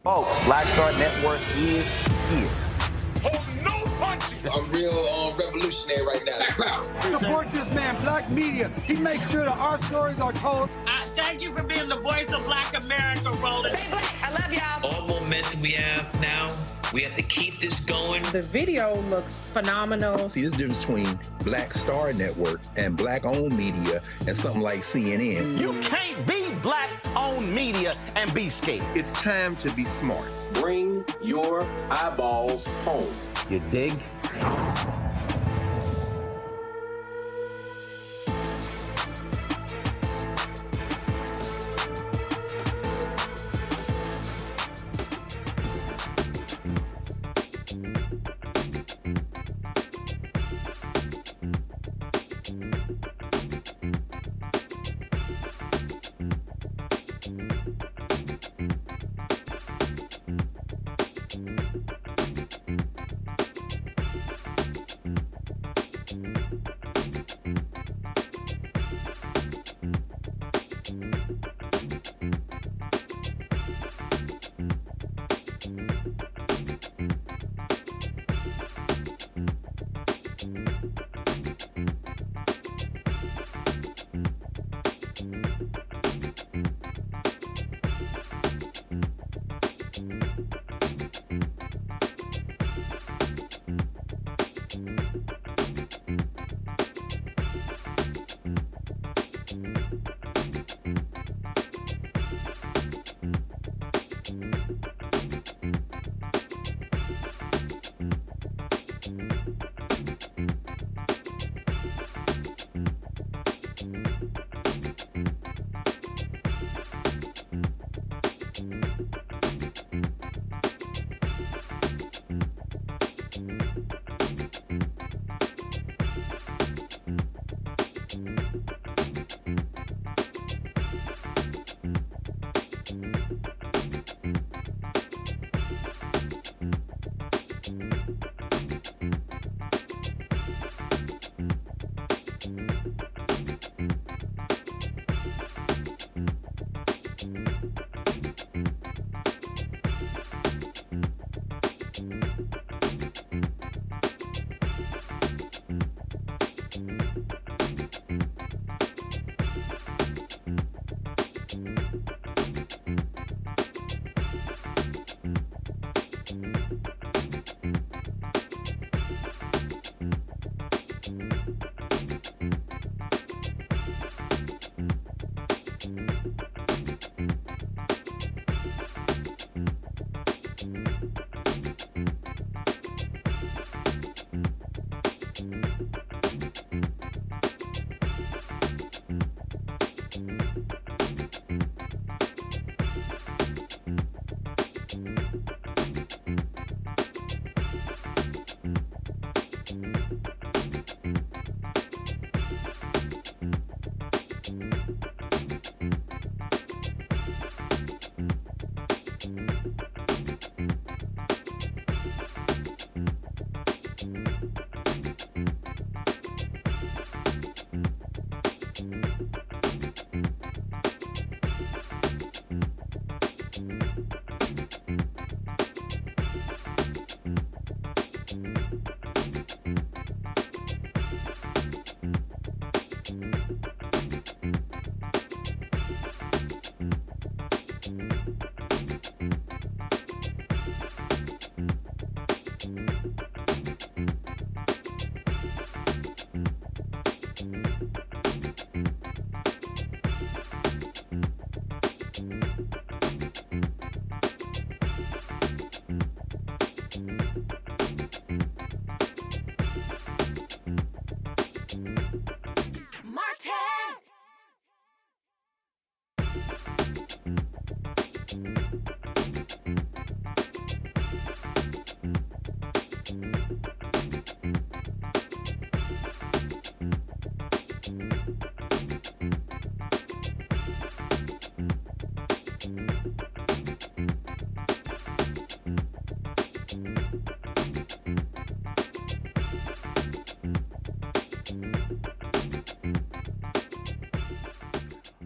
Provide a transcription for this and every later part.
Folks, Black Star Network is here. Hold no punches. I'm real revolutionary right now. Black power. Support this man, Black Media. He makes sure that our stories are told. Thank you for being the voice of Black America, Roland. Stay black. I love y'all. All momentum we have now, we have to keep this going. The video looks phenomenal. See, there's a difference between Black Star Network and Black-owned media and something like CNN. You can't be Black-owned media and be scared. It's time to be smart. Bring your eyeballs home. You dig?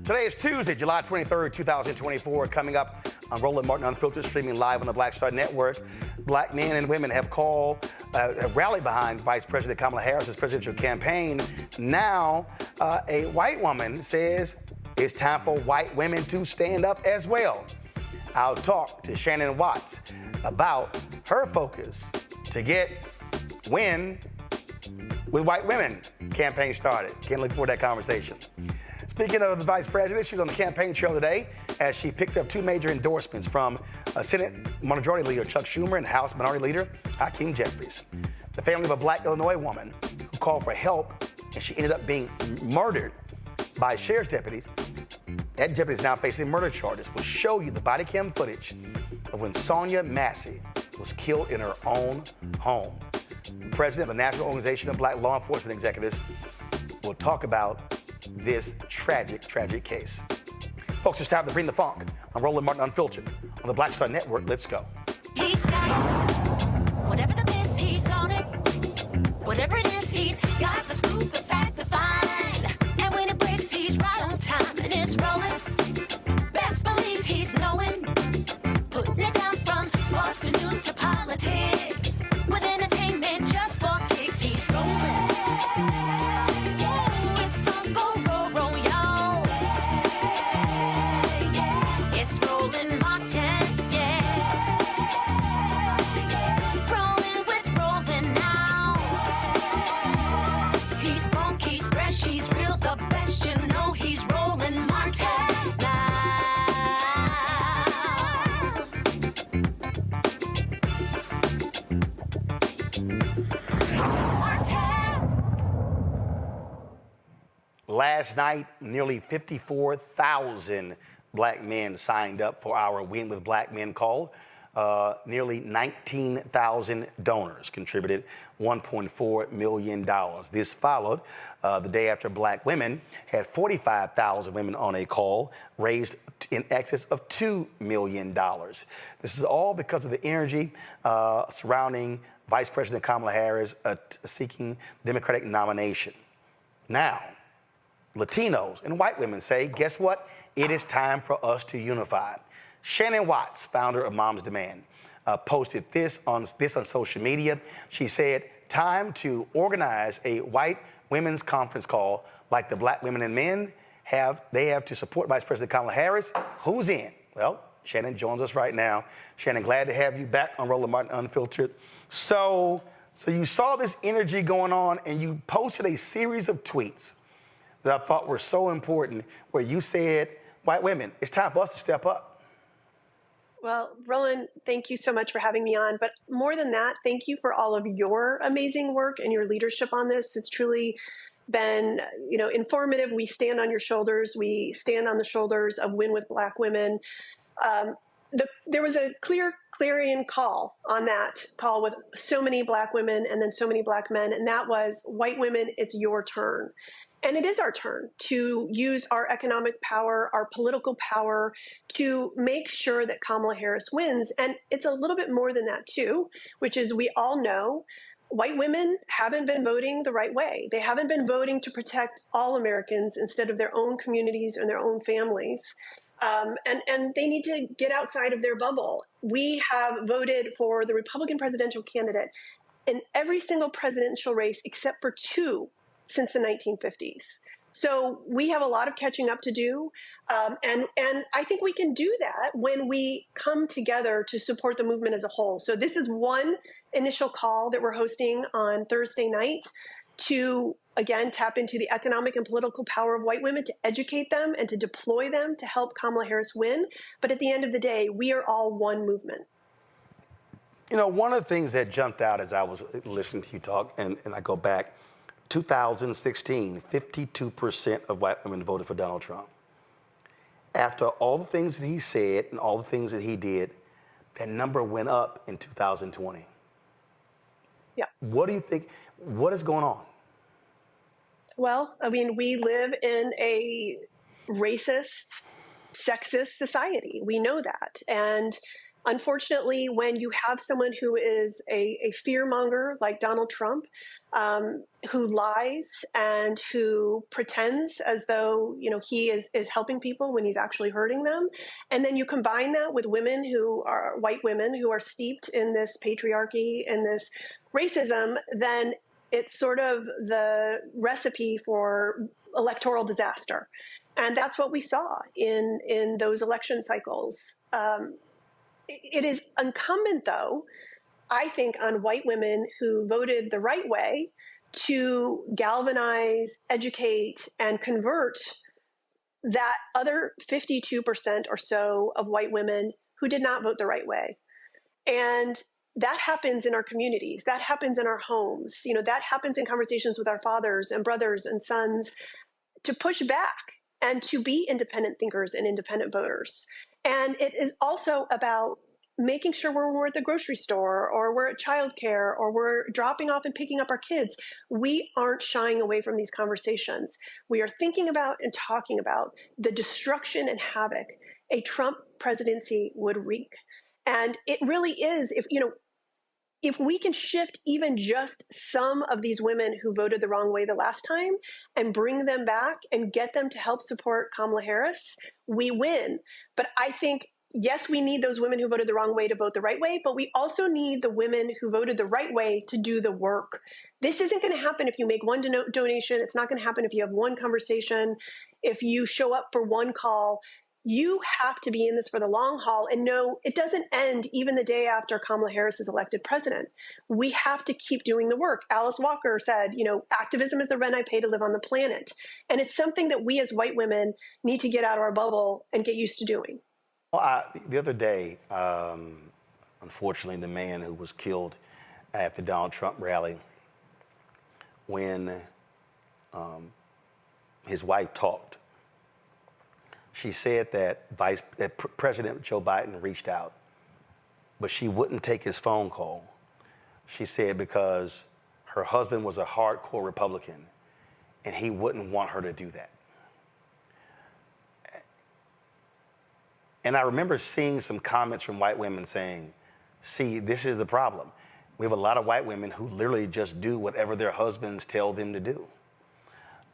Today is Tuesday, July 23rd, 2024. Coming up on Roland Martin Unfiltered, streaming live on the Black Star Network. Black men and women have rallied behind Vice President Kamala Harris' presidential campaign. Now, a white woman says it's time for white women to stand up as well. I'll talk to Shannon Watts about her focus to win with white women campaign started. Can't look forward to that conversation. Speaking of the vice president, she was on the campaign trail today as she picked up two major endorsements from Senate Majority Leader Chuck Schumer and House Minority Leader Hakeem Jeffries. The family of a black Illinois woman who called for help, and she ended up being murdered by sheriff's deputies. That deputy is now facing murder charges. We'll show you the body cam footage of when Sonya Massey was killed in her own home. The president of the National Organization of Black Law Enforcement Executives will talk about this tragic, tragic case. Folks, it's time to bring the funk. I'm Roland Martin Unfiltered on the Black Star Network. Let's go. He's got it. Whatever the miss, he's on it. Whatever it is, he's got the scoop, the fact, the find. And when it breaks, he's right on time and it's rolling. Best believe he's knowing. Putting it down from sports to news to politics. With entertainment just for kicks, he's rolling. Last night, nearly 54,000 black men signed up for our Win with Black Men call. Nearly 19,000 donors contributed $1.4 million. This followed the day after black women had 45,000 women on a call, raised in excess of $2 million. This is all because of the energy surrounding Vice President Kamala Harris seeking Democratic nomination. Now, Latinos and white women say, guess what? It is time for us to unify. Shannon Watts, founder of Mom's Demand, posted this on social media. She said, time to organize a white women's conference call like the black women and men have. They have to support Vice President Kamala Harris. Who's in? Well, Shannon joins us right now. Shannon, glad to have you back on Roland Martin Unfiltered. So you saw this energy going on and you posted a series of tweets that I thought were so important, where you said, white women, it's time for us to step up. Well, Roland, thank you so much for having me on. But more than that, thank you for all of your amazing work and your leadership on this. It's truly been, informative. We stand on your shoulders. We stand on the shoulders of Win with Black Women. There was a clarion call on that call with so many black women and then so many black men, and that was, white women, it's your turn. And it is our turn to use our economic power, our political power, to make sure that Kamala Harris wins. And it's a little bit more than that, too, which is, we all know white women haven't been voting the right way. They haven't been voting to protect all Americans instead of their own communities and their own families. And they need to get outside of their bubble. We have voted for the Republican presidential candidate in every single presidential race except for two since the 1950s. So we have a lot of catching up to do. And I think we can do that when we come together to support the movement as a whole. So this is one initial call that we're hosting on Thursday night to, again, tap into the economic and political power of white women, to educate them and to deploy them to help Kamala Harris win. But at the end of the day, we are all one movement. One of the things that jumped out as I was listening to you talk, and I go back, 2016, 52% of white women voted for Donald Trump. After all the things that he said and all the things that he did, that number went up in 2020. Yeah. What do you think? What is going on? Well, we live in a racist, sexist society. We know that. And Unfortunately, when you have someone who is a fearmonger like Donald Trump, who lies and who pretends as though, he is helping people when he's actually hurting them, and then you combine that with women who are white women who are steeped in this patriarchy and this racism, then it's sort of the recipe for electoral disaster. And that's what we saw in those election cycles. It is incumbent, though, I think, on white women who voted the right way to galvanize, educate, and convert that other 52% or so of white women who did not vote the right way. And that happens in our communities. That happens in our homes. That happens in conversations with our fathers and brothers and sons, to push back and to be independent thinkers and independent voters. And it is also about making sure when we're at the grocery store or we're at childcare or we're dropping off and picking up our kids, we aren't shying away from these conversations. We are thinking about and talking about the destruction and havoc a Trump presidency would wreak. And it really is, if we can shift even just some of these women who voted the wrong way the last time and bring them back and get them to help support Kamala Harris, we win. But I think, yes, we need those women who voted the wrong way to vote the right way, but we also need the women who voted the right way to do the work. This isn't going to happen if you make one donation. It's not going to happen if you have one conversation, if you show up for one call. You have to be in this for the long haul and know it doesn't end even the day after Kamala Harris is elected president. We have to keep doing the work. Alice Walker said, activism is the rent I pay to live on the planet. And it's something that we as white women need to get out of our bubble and get used to doing. Well, the other day, unfortunately, the man who was killed at the Donald Trump rally, when his wife talked, she said that President Joe Biden reached out, but she wouldn't take his phone call. She said because her husband was a hardcore Republican and he wouldn't want her to do that. And I remember seeing some comments from white women saying, see, this is the problem. We have a lot of white women who literally just do whatever their husbands tell them to do.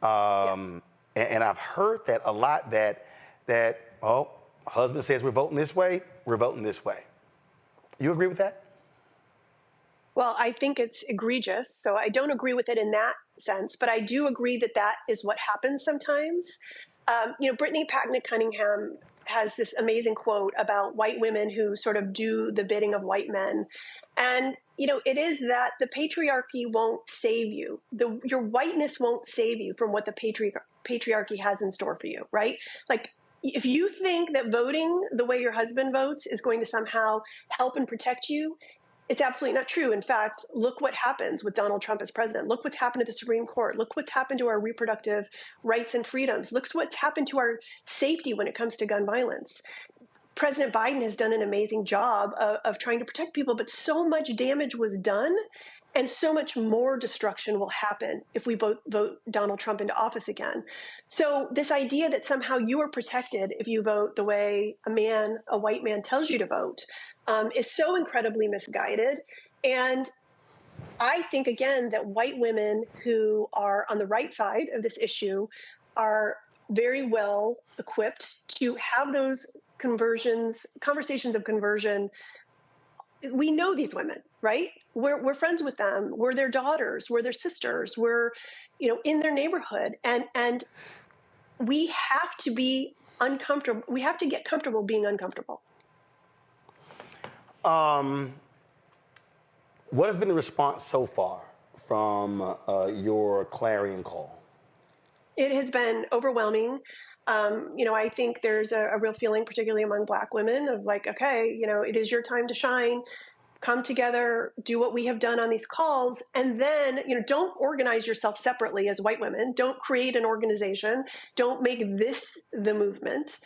Yes. And I've heard that a lot, that husband says we're voting this way, we're voting this way. You agree with that? Well, I think it's egregious. So I don't agree with it in that sense, but I do agree that that is what happens sometimes. Brittany Packnett-Cunningham has this amazing quote about white women who sort of do the bidding of white men. And, it is that the patriarchy won't save you. Your whiteness won't save you from what the patriarchy has in store for you, right? Like, if you think that voting the way your husband votes is going to somehow help and protect you, it's absolutely not true. In fact, look what happens with Donald Trump as president. Look what's happened at the Supreme Court. Look what's happened to our reproductive rights and freedoms. Look what's happened to our safety when it comes to gun violence. President Biden has done an amazing job of trying to protect people, but so much damage was done and so much more destruction will happen if we vote Donald Trump into office again. So this idea that somehow you are protected if you vote the way a white man tells you to vote, is so incredibly misguided. And I think, again, that white women who are on the right side of this issue are very well equipped to have those conversations of conversion. We know these women, right? We're friends with them. We're their daughters. We're their sisters. We're, in their neighborhood. And we have to be uncomfortable. We have to get comfortable being uncomfortable. What has been the response so far from your clarion call? It has been overwhelming. I think there's a real feeling, particularly among Black women, of like, okay, it is your time to shine. Come together, do what we have done on these calls, and then, don't organize yourself separately as white women. Don't create an organization. Don't make this the movement.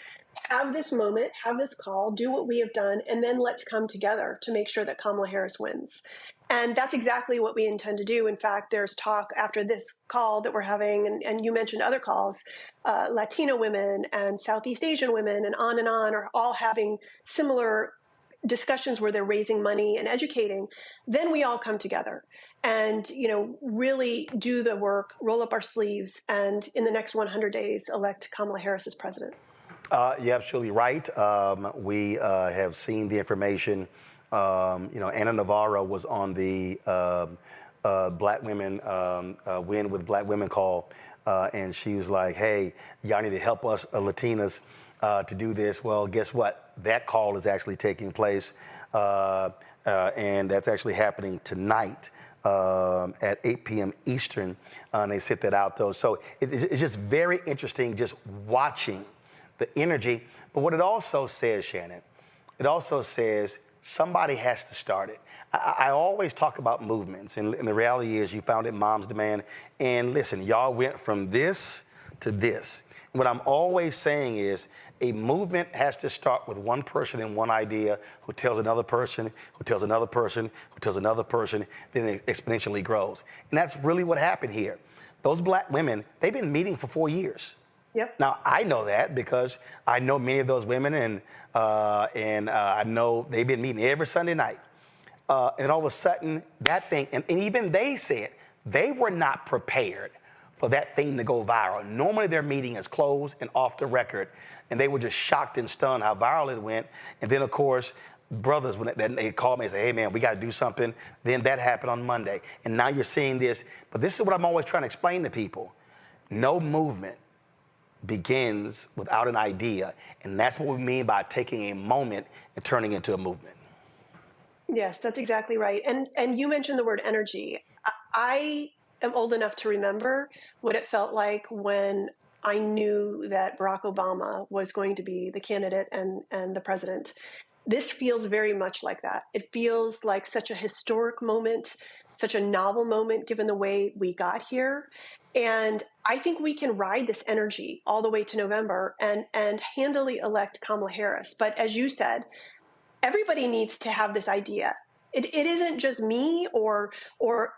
Have this moment, have this call, do what we have done, and then let's come together to make sure that Kamala Harris wins. And that's exactly what we intend to do. In fact, there's talk after this call that we're having, and you mentioned other calls, Latino women and Southeast Asian women and on are all having similar discussions where they're raising money and educating, then we all come together and, really do the work, roll up our sleeves, and in the next 100 days, elect Kamala Harris as president. You're absolutely right. We have seen the information. Anna Navarro was on the Black Women Win with Black Women call, and she was like, hey, y'all need to help us Latinas to do this. Well, guess what? That call is actually taking place, and that's actually happening tonight at 8 p.m. Eastern, and they sent that out, though. So it's just very interesting just watching the energy. But what it also says, Shannon, it also says somebody has to start it. I always talk about movements, and the reality is you founded Moms Demand, and listen, y'all went from this to this. And what I'm always saying is a movement has to start with one person and one idea who tells another person, who tells another person, who tells another person, then it exponentially grows. And that's really what happened here. Those Black women, they've been meeting for 4 years. Yep. Now, I know that because I know many of those women, and I know they've been meeting every Sunday night. And all of a sudden, that thing, and even they said they were not prepared for that thing to go viral. Normally, their meeting is closed and off the record, and they were just shocked and stunned how viral it went. And then, of course, brothers, when they called me and said, hey, man, we got to do something. Then that happened on Monday. And now you're seeing this. But this is what I'm always trying to explain to people. No movement begins without an idea, and that's what we mean by taking a moment and turning into a movement. Yes, that's exactly right. And you mentioned the word energy. I am old enough to remember what it felt like when I knew that Barack Obama was going to be the candidate and the president. This feels very much like that. It feels like such a historic moment, such a novel moment given the way we got here. And I think we can ride this energy all the way to November and handily elect Kamala Harris. But as you said, everybody needs to have this idea. It isn't just me or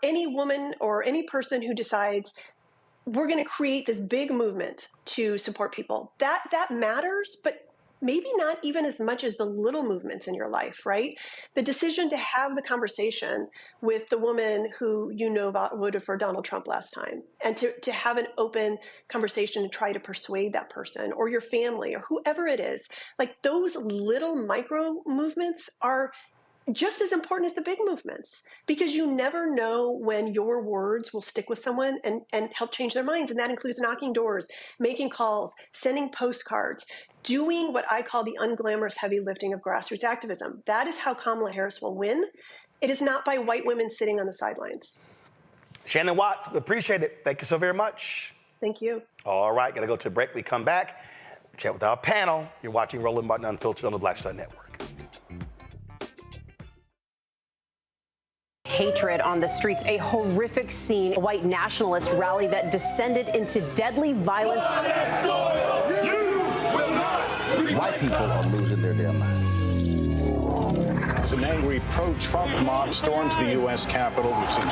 any woman or any person who decides we're going to create this big movement to support people. That matters, but maybe not even as much as the little movements in your life, right? The decision to have the conversation with the woman who voted for Donald Trump last time, and to have an open conversation to try to persuade that person or your family or whoever it is. Like, those little micro movements are just as important as the big movements, because you never know when your words will stick with someone and help change their minds. And that includes knocking doors, making calls, sending postcards, doing what I call the unglamorous heavy lifting of grassroots activism. That is how Kamala Harris will win. It is not by white women sitting on the sidelines. Shannon Watts, we appreciate it. Thank you so very much. Thank you. All right, got to go to a break. We come back, chat with our panel. You're watching Roland Martin Unfiltered on the Black Star Network. Hatred on the streets, a horrific scene, a white nationalist rally that descended into deadly violence. White people are losing their damn minds. As an angry pro-Trump mob storms the U.S. Capitol, we've seen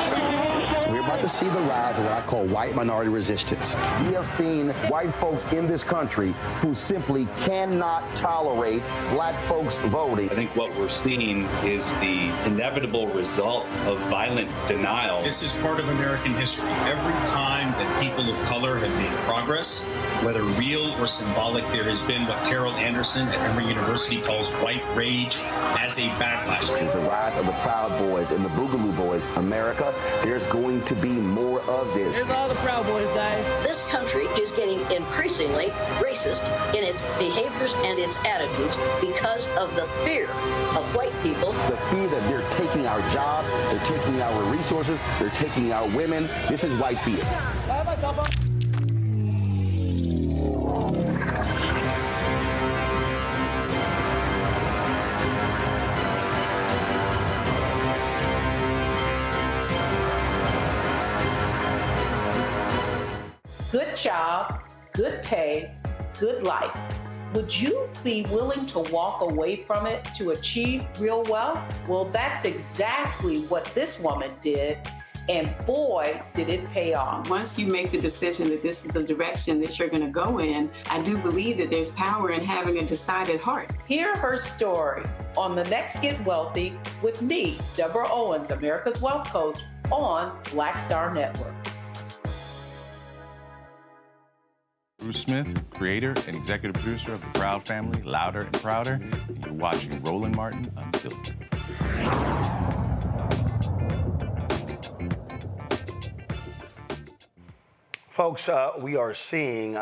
We're about to see the rise of what I call white minority resistance. We have seen white folks in this country who simply cannot tolerate black folks voting. I think what we're seeing is the inevitable result of violent denial. This is part of American history. Every time that people of color have made progress, whether real or symbolic, there has been what Carol Anderson at Emory University calls white rage as a backlash. This is the rise of the Proud Boys and the Boogaloo Boys. America, there's going to be more of this. Here's all the Proud Boys, guys. This country is getting increasingly racist in its behaviors and its attitudes because of the fear of white people. The fear that they're taking our jobs, they're taking our resources, they're taking our women. This is white fear. Good job, good pay, good life. Would you be willing to walk away from it to achieve real wealth? Well, that's exactly what this woman did. And boy, did it pay off. Once you make the decision that this is the direction that you're going to go in, I do believe that there's power in having a decided heart. Hear her story on The Next Get Wealthy with me, Deborah Owens, America's Wealth Coach, on Black Star Network. Bruce Smith, creator and executive producer of The Proud Family, Louder and Prouder, and you're watching Roland Martin Unfiltered. Folks, we are seeing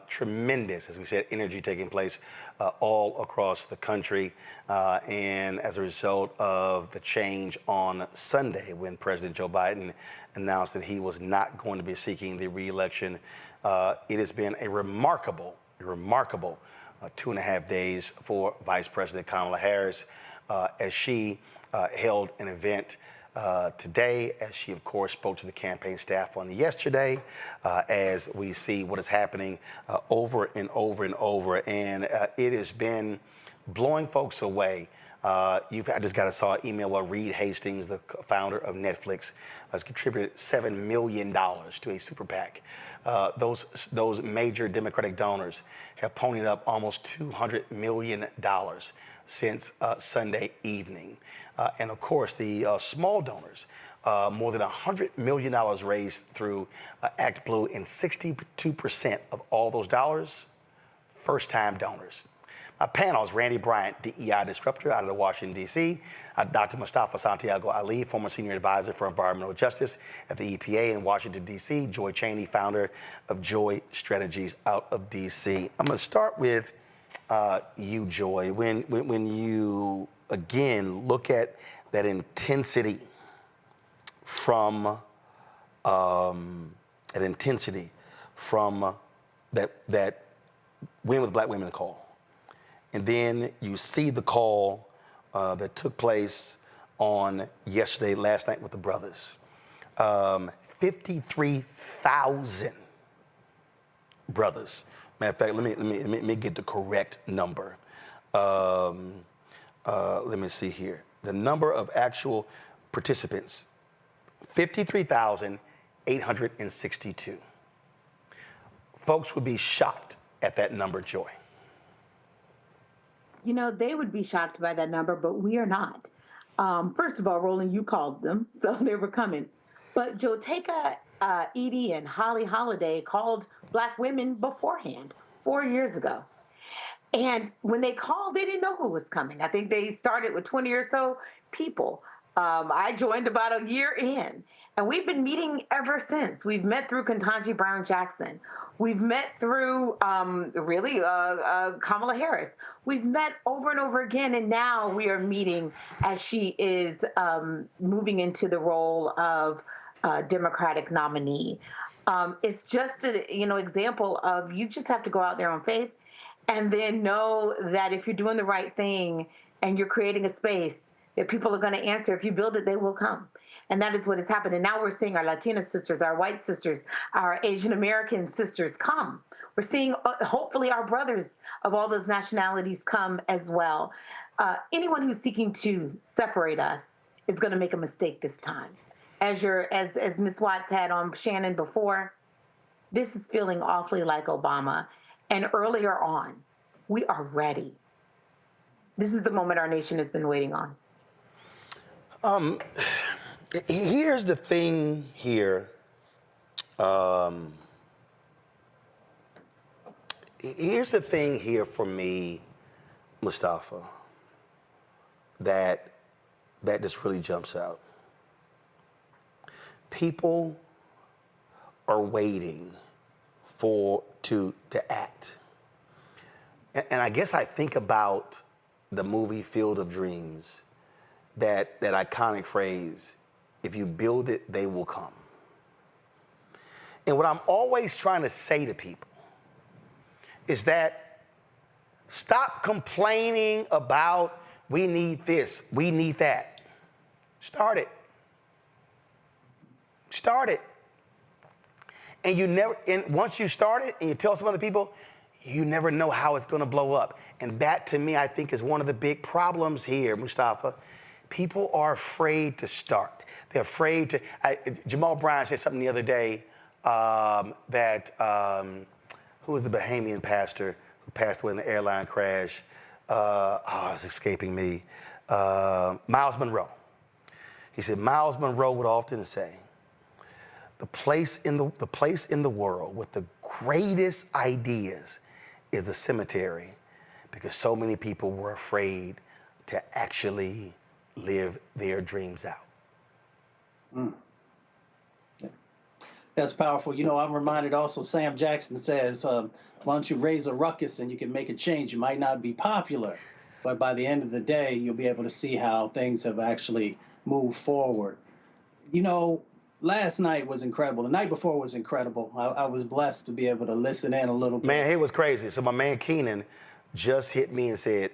tremendous, as we said, energy taking place all across the country. And as a result of the change on Sunday when President Joe Biden announced that he was not going to be seeking the re-election, it has been a remarkable 2.5 days for Vice President Kamala Harris as she held an event today, as she, of course, spoke to the campaign staff on yesterday, as we see what is happening over and over and over. And it has been blowing folks away. I just saw an email where Reed Hastings, the founder of Netflix, has contributed $7 million to a super PAC. Those major Democratic donors have ponied up almost $200 million since Sunday evening. And of course, the small donors, more than $100 million raised through Act Blue, and 62% of all those dollars, first-time donors. My panel is Randy Bryant, DEI disruptor out of Washington, D.C., Dr. Mustafa Santiago Ali, former senior advisor for environmental justice at the EPA in Washington, D.C., Joy Cheney, founder of Joy Strategies out of D.C. I'm going to start with you, Joy. When you, again, look at that intensity from that Win with Black Women call. And then you see the call that took place on last night with the brothers. 53,000 brothers. Matter of fact, let me get the correct number. Let me see here. The number of actual participants, 53,862. Folks would be shocked at that number, Joy. You know, they would be shocked by that number, but we are not. First of all, Roland, you called them, so they were coming. But Joteka, Edie, and Holly Holiday called Black women beforehand, 4 years ago. And when they called, they didn't know who was coming. I think they started with 20 or so people. I joined about a year in, and we've been meeting ever since. We've met through Ketanji Brown Jackson. We've met through, Kamala Harris. We've met over and over again, and now we are meeting as she is moving into the role of Democratic nominee. It's just an example of you just have to go out there on faith and then know that if you're doing the right thing and you're creating a space, that people are going to answer. If you build it, they will come. And that is what has happened. And now we're seeing our Latina sisters, our white sisters, our Asian American sisters come. We're seeing, hopefully, our brothers of all those nationalities come as well. Anyone who's seeking to separate us is going to make a mistake this time. As Ms. Watts had on Shannon before, this is feeling awfully like Obama. And earlier on, we are ready. This is the moment our nation has been waiting on. Here's the thing here. Here's the thing here for me, Mustafa, that just really jumps out. People are waiting to act. And I guess I think about the movie Field of Dreams, that iconic phrase, if you build it, they will come. And what I'm always trying to say to people is that stop complaining about we need this, we need that. Start it. Start it. And once you start it and you tell some other people, you never know how it's going to blow up. And that, to me, I think is one of the big problems here, Mustafa. People are afraid to start. They're afraid to. Jamal Bryan said something the other day that who was the Bahamian pastor who passed away in the airline crash? It's escaping me. Miles Monroe. He said Miles Monroe would often say, the place in the world with the greatest ideas is the cemetery, because so many people were afraid to actually live their dreams out. Mm. Yeah. That's powerful. You know, I'm reminded also, Sam Jackson says, why don't you raise a ruckus and you can make a change? You might not be popular, but by the end of the day, you'll be able to see how things have actually moved forward. You know, last night was incredible. The night before was incredible. I was blessed to be able to listen in a little bit. Man, it was crazy. So my man Keenan just hit me and said,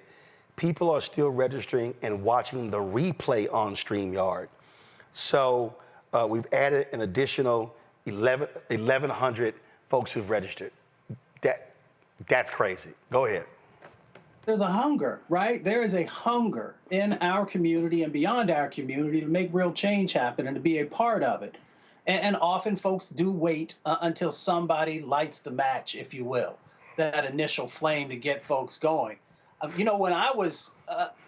people are still registering and watching the replay on StreamYard. So we've added an additional 1,100 folks who've registered. That's crazy. Go ahead. There's a hunger, right? There is a hunger in our community and beyond our community to make real change happen and to be a part of it. And often folks do wait until somebody lights the match, if you will, that initial flame to get folks going. You know, when I was,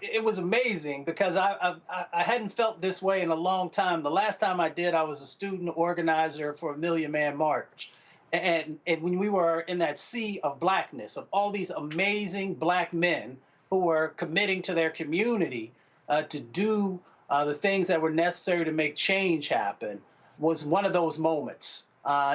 it was amazing because I hadn't felt this way in a long time. The last time I did, I was a student organizer for a Million Man March. And when we were in that sea of blackness, of all these amazing black men who were committing to their community to do the things that were necessary to make change happen, was one of those moments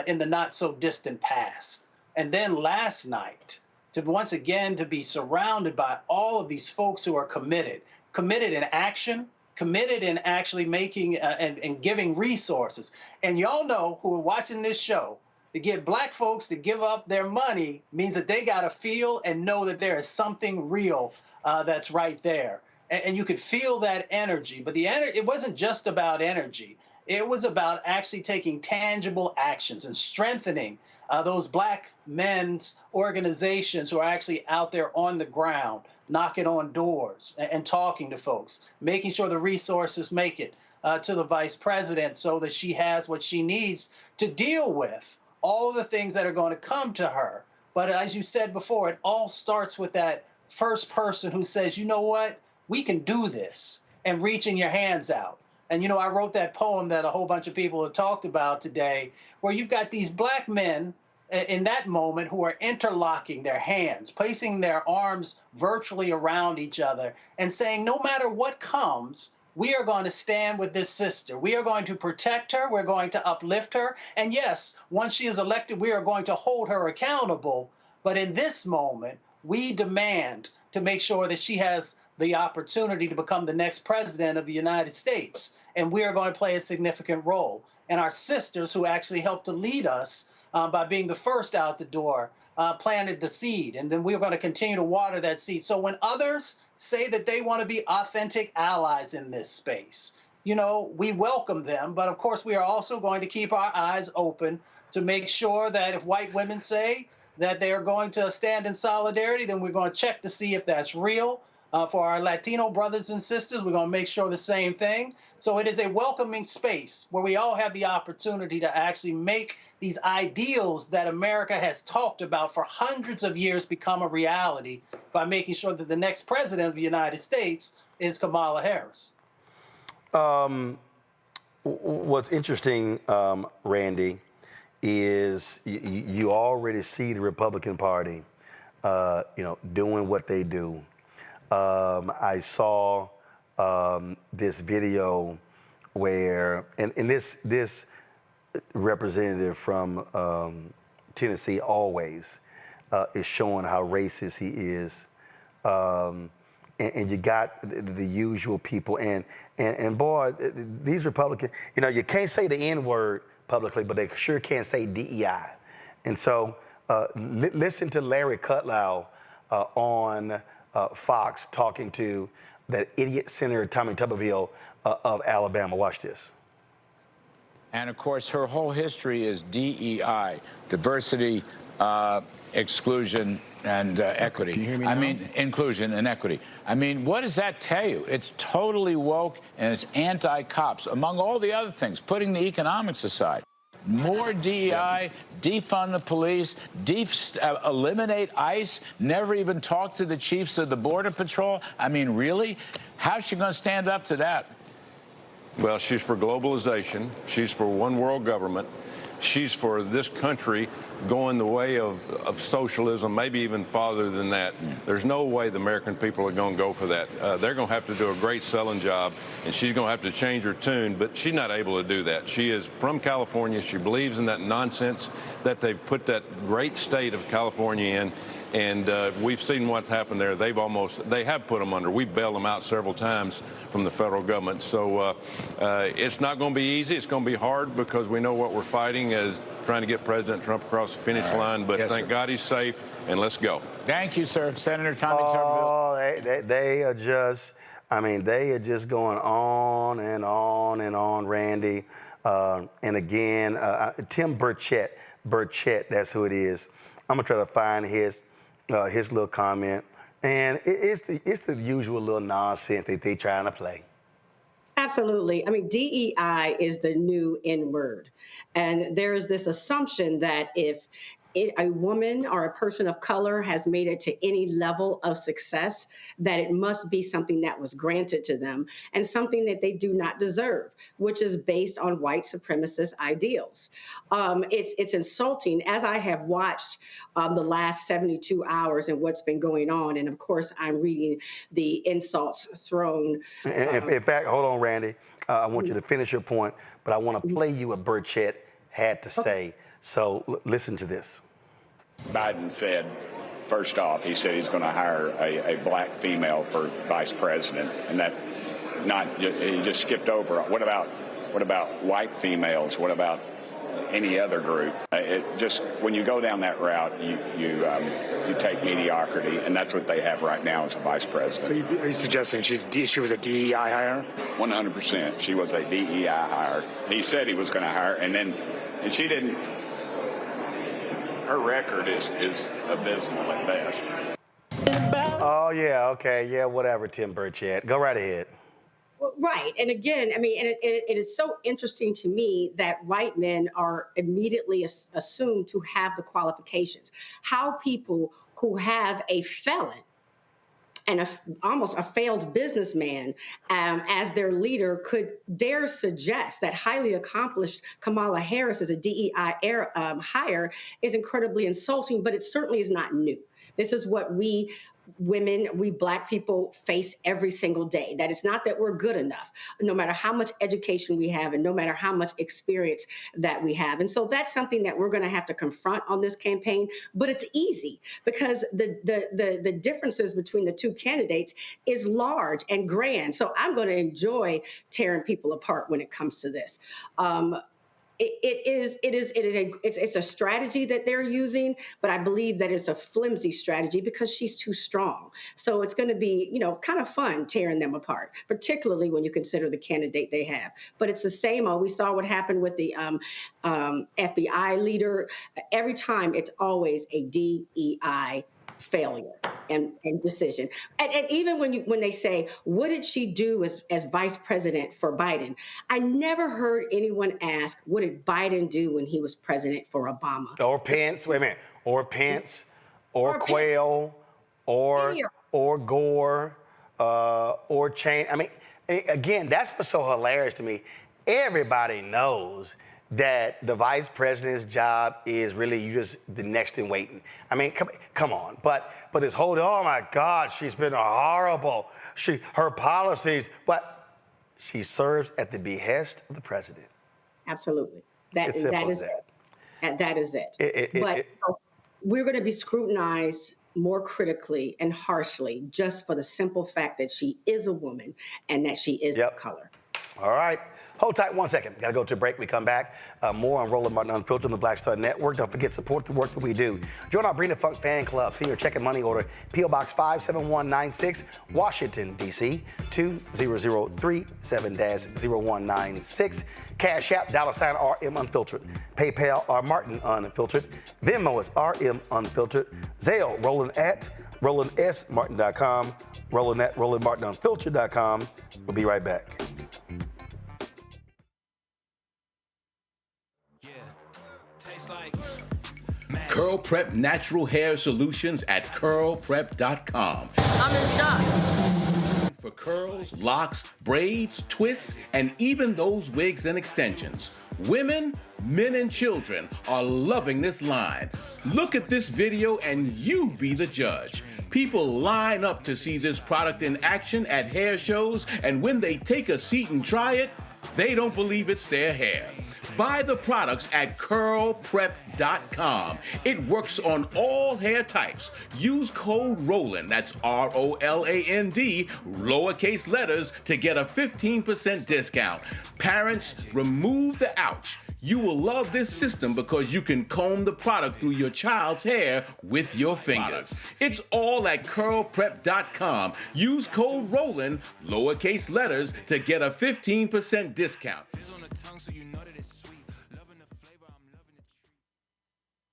in the not so distant past. And then last night, to once again to be surrounded by all of these folks who are committed in action, committed in actually making and giving resources. And y'all know who are watching this show, to get black folks to give up their money means that they got to feel and know that there is something real that's right there. And you could feel that energy. But it wasn't just about energy. It was about actually taking tangible actions and strengthening those black men's organizations who are actually out there on the ground, knocking on doors and talking to folks, making sure the resources make it to the vice president so that she has what she needs to deal with all the things that are going to come to her. But as you said before, it all starts with that first person who says, you know what, we can do this, and reaching your hands out. And, you know, I wrote that poem that a whole bunch of people have talked about today, where you've got these black men in that moment who are interlocking their hands, placing their arms virtually around each other and saying, no matter what comes, we are going to stand with this sister. We are going to protect her. We're going to uplift her. And yes, once she is elected, we are going to hold her accountable. But in this moment, we demand to make sure that she has the opportunity to become the next president of the United States. And we are going to play a significant role. And our sisters, who actually helped to lead us by being the first out the door, planted the seed. And then we're going to continue to water that seed. So when others say that they want to be authentic allies in this space, you know, we welcome them. But of course, we are also going to keep our eyes open to make sure that if white women say that they are going to stand in solidarity, then we're going to check to see if that's real. For our Latino brothers and sisters, we're going to make sure the same thing. So it is a welcoming space where we all have the opportunity to actually make these ideals that America has talked about for hundreds of years become a reality by making sure that the next president of the United States is Kamala Harris. What's interesting, Randy, is you already see the Republican Party, doing what they do. I saw this video where, and this representative from Tennessee always is showing how racist he is, and you got the usual people, and boy, these Republicans, you can't say the N-word publicly, but they sure can't say DEI, and so listen to Larry Kudlow on Fox talking to that idiot Senator Tommy Tuberville of Alabama. Watch this. And of course, her whole history is DEI, diversity, exclusion and equity. Can you hear me I now? mean, inclusion and equity. I mean, what does that tell you? It's totally woke and it's anti-cops, among all the other things, putting the economics aside. More DEI, defund the police, eliminate ICE, never even talk to the chiefs of the Border Patrol. I mean, really? How's she going to stand up to that? Well, she's for globalization. She's for one world government. She's for this country going the way of socialism, maybe even farther than that. There's no way the American people are going to go for that. They're going to have to do a great selling job, and she's going to have to change her tune, but she's not able to do that. She is from California. She believes in that nonsense that they've put that great state of California in, and we've seen what's happened there. They have put them under. We've bailed them out several times from the federal government. So it's not going to be easy. It's going to be hard because we know what we're fighting is trying to get President Trump across the finish line. But thank God he's safe, and let's go. Thank you, sir. Senator Tommy Tuberville. They are just, I mean, they are just going on and on and on, Randy. And again, Tim Burchett, that's who it is. I'm going to try to find his little comment. And it's the usual little nonsense that they trying to play. Absolutely. I mean, DEI is the new N word. And there is this assumption that if a woman or a person of color has made it to any level of success, that it must be something that was granted to them and something that they do not deserve, which is based on white supremacist ideals. It's insulting, as I have watched the last 72 hours and what's been going on. And of course, I'm reading the insults thrown. In fact, hold on, Randy. I want you to finish your point, but I want to play you what Burchett had to say. So listen to this. Biden said, first off, he said he's going to hire a black female for vice president, and that he just skipped over. What about white females? What about any other group? It just, when you go down that route, you take mediocrity, and that's what they have right now as a vice president. So are you suggesting she was a DEI hire? 100%. She was a DEI hire. He said he was going to hire, and she didn't. Her record is abysmal at best. Oh, yeah, okay, yeah, whatever, Tim Burchett. Go right ahead. Right. And again, I mean, it is so interesting to me that white men are immediately assumed to have the qualifications. How people who have a felon and almost a failed businessman as their leader could dare suggest that highly accomplished Kamala Harris as a DEI hire is incredibly insulting, but it certainly is not new. This is what we Black people face every single day. That it's not that we're good enough, no matter how much education we have and no matter how much experience that we have. And so that's something that we're going to have to confront on this campaign. But it's easy because the differences between the two candidates is large and grand. So I'm going to enjoy tearing people apart when it comes to this. It's a strategy that they're using, but I believe that it's a flimsy strategy because she's too strong. So it's going to be, kind of fun tearing them apart, particularly when you consider the candidate they have. But it's the same old. We saw what happened with the FBI leader. Every time, it's always a DEI failure and decision. And even when they say, what did she do as vice president for Biden? I never heard anyone ask, what did Biden do when he was president for Obama? Or Pence, wait a minute, or Pence, or Quayle, or Gore, or Cheney. I mean, again, that's what's so hilarious to me. Everybody knows that the vice president's job is really just the next in waiting. I mean, come on. But this whole, oh my God, she's been horrible. Her policies, but she serves at the behest of the president. Absolutely. That is it. But we're going to be scrutinized more critically and harshly just for the simple fact that she is a woman and that she is of color. All right. Hold tight 1 second. Got to go to a break. We come back. More on Roland Martin Unfiltered on the Black Star Network. Don't forget, support the work that we do. Join our Brina Funk fan club. Send your check and money order. P.O. Box 57196, Washington, D.C. 20037-0196. Cash App, $RM Unfiltered. PayPal, R Martin Unfiltered. Venmo is RM Unfiltered. Zelle, Roland at RolandSMartin.com. Roland at RolandMartinUnfiltered.com. We'll be right back. Curl Prep Natural Hair Solutions at curlprep.com. I'm in shock. For curls, locks, braids, twists, and even those wigs and extensions. Women, men, and children are loving this line. Look at this video and you be the judge. People line up to see this product in action at hair shows, and when they take a seat and try it, they don't believe it's their hair. Buy the products at curlprep.com. It works on all hair types. Use code ROLAND, that's ROLAND, lowercase letters, to get a 15% discount. Parents, remove the ouch. You will love this system because you can comb the product through your child's hair with your fingers. It's all at curlprep.com. Use code ROLAND, lowercase letters, to get a 15% discount.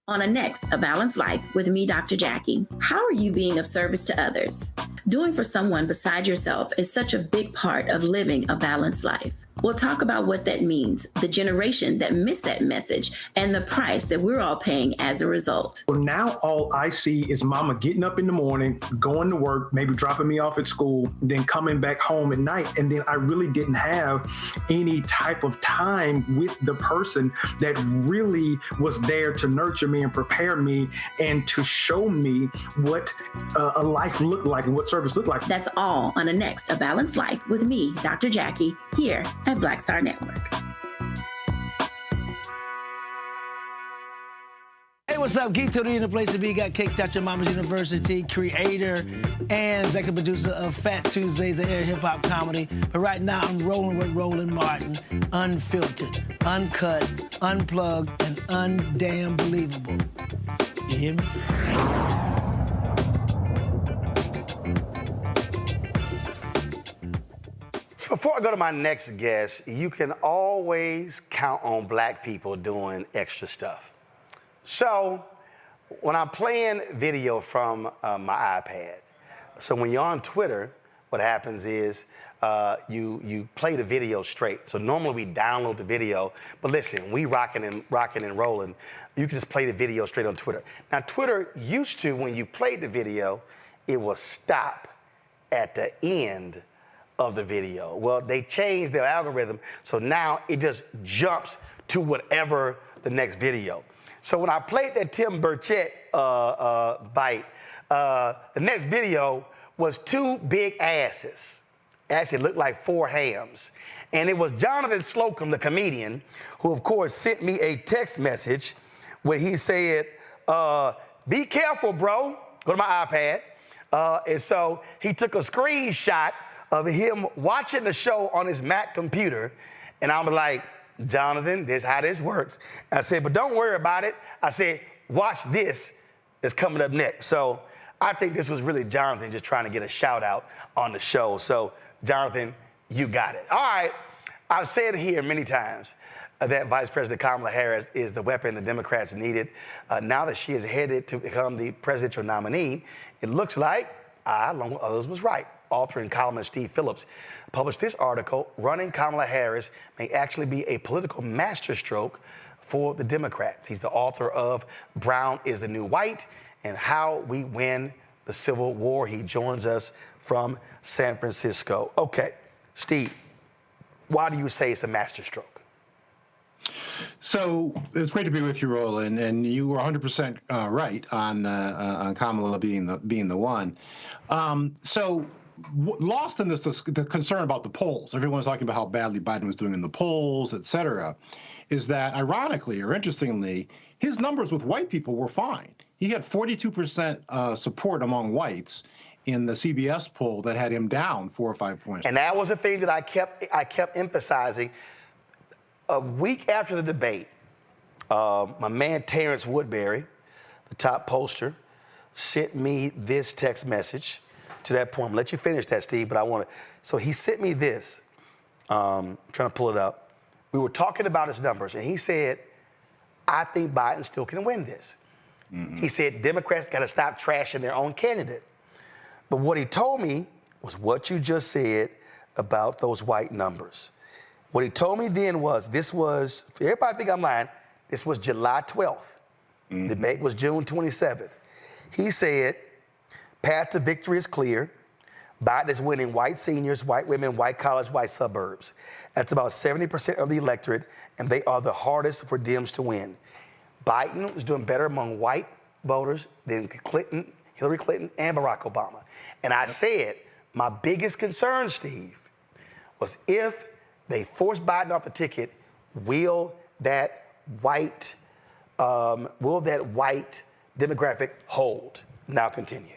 On a next, A Balanced Life with me, Dr. Jackie. How are you being of service to others? Doing for someone beside yourself is such a big part of living a balanced life. We'll talk about what that means, the generation that missed that message, and the price that we're all paying as a result. Well, now all I see is mama getting up in the morning, going to work, maybe dropping me off at school, then coming back home at night. And then I really didn't have any type of time with the person that really was there to nurture me and prepare me and to show me what a life looked like and what service looked like. That's all on a next, A Balanced Life with me, Dr. Jackie, here at Black Star Network. Hey, what's up? Geek Tony in the place to be. Got Kicked Out Your Mama's University, creator and executive producer of Fat Tuesdays, an air hip-hop comedy. But right now, I'm rolling with Roland Martin, unfiltered, uncut, unplugged, and undamn believable. You hear me? Before I go to my next guest, you can always count on black people doing extra stuff. So when I'm playing video from my iPad, so when you're on Twitter, what happens is you play the video straight. So normally we download the video, but listen, we rocking and rolling. You can just play the video straight on Twitter. Now Twitter used to, when you played the video, it will stop at the end of the video. Well, they changed their algorithm, so now it just jumps to whatever the next video. So when I played that Tim Burchett bite, the next video was two big asses. Actually, it looked like four hams. And it was Jonathan Slocum, the comedian, who of course sent me a text message where he said, be careful, bro. Go to my iPad. And so he took a screenshot of him watching the show on his Mac computer. And I was like, Jonathan, this is how this works. I said, but don't worry about it. I said, watch this. It's coming up next. So I think this was really Jonathan just trying to get a shout out on the show. So Jonathan, you got it. All right. I've said here many times that Vice President Kamala Harris is the weapon the Democrats needed. Now that she is headed to become the presidential nominee, it looks like I, along with others, was right. Author and columnist Steve Phillips published this article, Running Kamala Harris May Actually Be a Political Masterstroke for the Democrats. He's the author of Brown is the New White and How We Win the Civil War. He joins us from San Francisco. Okay, Steve, why do you say it's a masterstroke? So it's great to be with you, Roland, and you were 100% right on Kamala being the one. Lost in this, the concern about the polls, everyone's talking about how badly Biden was doing in the polls, et cetera, is that ironically or interestingly, his numbers with white people were fine. He had 42% support among whites in the CBS poll that had him down 4 or 5 points. And that was the thing that I kept emphasizing. A week after the debate, my man Terrence Woodbury, the top pollster, sent me this text message. To that point, I'm gonna let you finish that, Steve, but I want to. So he sent me this. Trying to pull it up. We were talking about his numbers, and he said, I think Biden still can win this. He said Democrats got to stop trashing their own candidate. But what he told me was what you just said about those white numbers. What he told me then was, this was, everybody think I'm lying, this was July 12th. Debate was June 27th. He said, path to victory is clear. Biden is winning white seniors, white women, white college, white suburbs. That's about 70% of the electorate, and they are the hardest for Dems to win. Biden was doing better among white voters than Clinton, Hillary Clinton, and Barack Obama. And I said, my biggest concern, Steve, was if they force Biden off the ticket, will that white demographic hold? Now continue.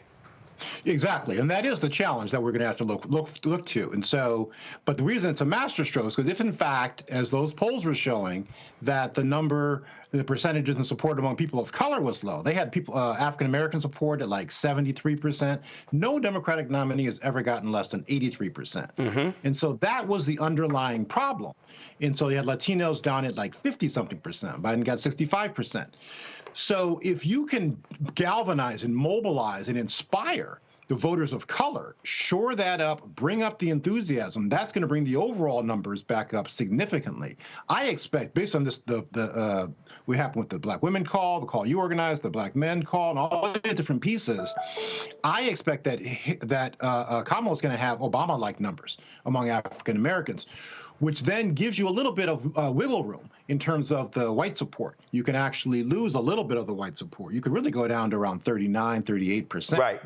Exactly, and that is the challenge that we're going to have to look to. And so, but the reason it's a masterstroke is because if, in fact, as those polls were showing, that the percentages in support among people of color was low. They had people, African American support at like 73%. No Democratic nominee has ever gotten less than 83%. And so that was the underlying problem. And so you had Latinos down at like 50-something%. Biden got 65%. So if you can galvanize and mobilize and inspire the voters of color, shore that up, bring up the enthusiasm, that's going to bring the overall numbers back up significantly. I expect, based on this, what happened with the Black Women Call, the call you organized, the Black Men Call, and all these different pieces, I expect that Kamala is going to have Obama-like numbers among African Americans, which then gives you a little bit of wiggle room in terms of the white support. You can actually lose a little bit of the white support. You could really go down to around 39, 38%. Right.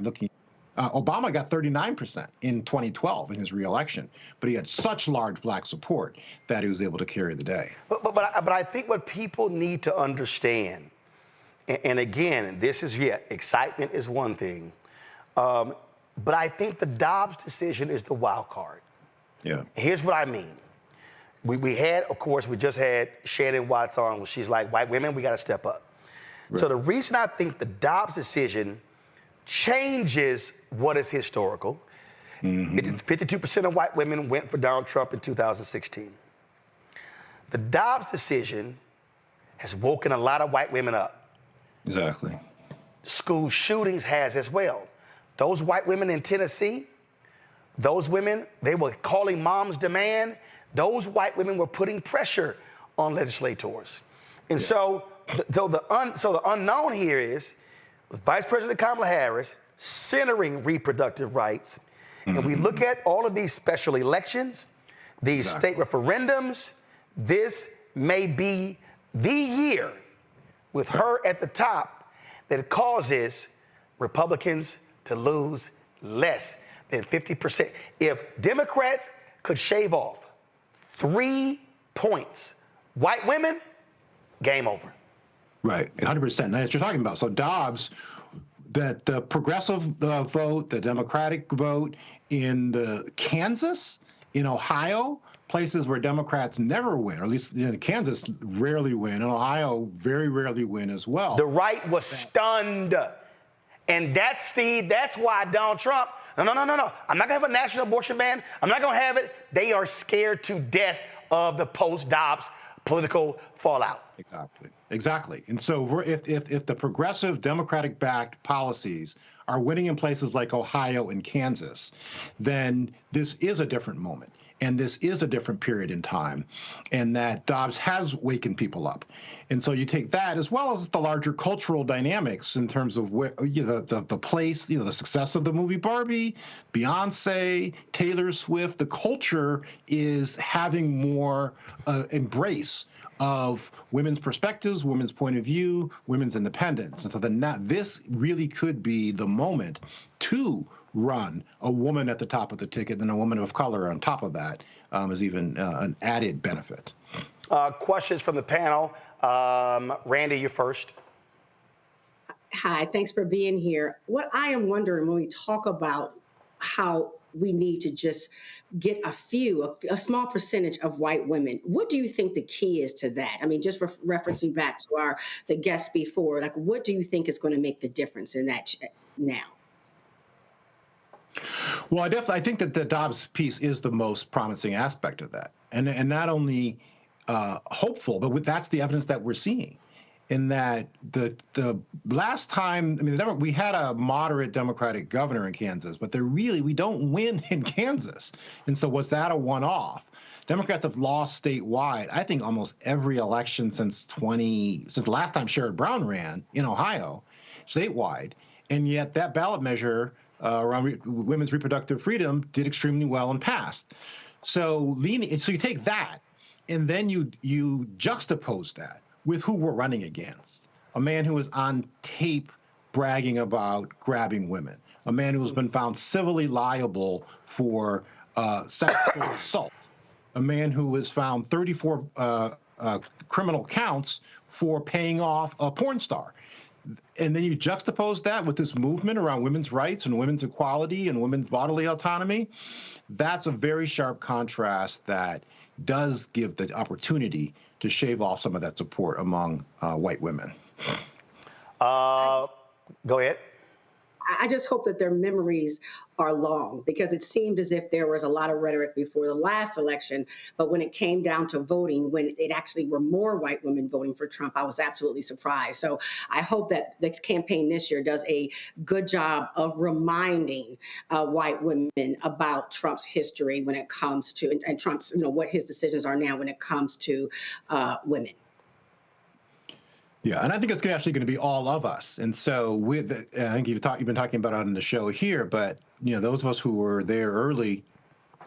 Obama got 39% in 2012 in his reelection, but he had such large black support that he was able to carry the day. But I think what people need to understand, and again, this is, excitement is one thing, but I think the Dobbs decision is the wild card. Yeah. Here's what I mean. We had, of course, we just had Shannon Watts on, where she's like, white women, we got to step up. Right. So the reason I think the Dobbs decision changes what is historical, 52% of white women went for Donald Trump in 2016. The Dobbs decision has woken a lot of white women up. Exactly. School shootings has as well. Those white women in Tennessee, those women, they were calling mom's demand. Those white women were putting pressure on legislators. And so the unknown here is, with Vice President Kamala Harris centering reproductive rights, and we look at all of these special elections, these state referendums, this may be the year with her at the top that causes Republicans to lose less than 50%. If Democrats could shave off 3 points, white women, game over. Right, 100%. That's what you're talking about. So Dobbs, that the progressive vote, the Democratic vote in the Kansas, in Ohio, places where Democrats never win, or at least Kansas rarely win, and Ohio very rarely win as well. The right was stunned. And that's, Steve, that's why Donald Trump, no. I'm not going to have a national abortion ban. I'm not going to have it. They are scared to death of the post-Dobbs political fallout. Exactly. And so if the progressive Democratic-backed policies are winning in places like Ohio and Kansas, then this is a different moment. And this is a different period in time, and that Dobbs has wakened people up. And so you take that, as well as the larger cultural dynamics in terms of where, the place, the success of the movie Barbie, Beyonce, Taylor Swift. The culture is having more embrace of women's perspectives, women's point of view, women's independence. And so this really could be the moment to run a woman at the top of the ticket, and a woman of color on top of that is even an added benefit. Questions from the panel. Randy, you first. Hi, thanks for being here. What I am wondering when we talk about how we need to just get a small percentage of white women, what do you think the key is to that? I mean, just referencing back to the guests before, like, what do you think is going to make the difference in that now? Well, I think that the Dobbs piece is the most promising aspect of that, and not only hopeful, but that's the evidence that we're seeing. In that the last time, I mean, we had a moderate Democratic governor in Kansas, but we don't win in Kansas, and so was that a one-off? Democrats have lost statewide, I think, almost every election since the last time Sherrod Brown ran in Ohio, statewide, and yet that ballot measure around women's reproductive freedom did extremely well and passed. So you take that, and then you juxtapose that with who we're running against. A man who is on tape bragging about grabbing women. A man who has been found civilly liable for sexual assault. A man who was found 34 criminal counts for paying off a porn star. And then you juxtapose that with this movement around women's rights and women's equality and women's bodily autonomy. That's a very sharp contrast that does give the opportunity to shave off some of that support among white women. Go ahead. I just hope that their memories are long, because it seemed as if there was a lot of rhetoric before the last election, but when it came down to voting, when it actually were more white women voting for Trump, I was absolutely surprised. So I hope that this campaign this year does a good job of reminding white women about Trump's history when it comes to, and Trump's, what his decisions are now when it comes to women. Yeah, and I think it's actually going to be all of us. And so I think you've been talking about it on the show here, but those of us who were there early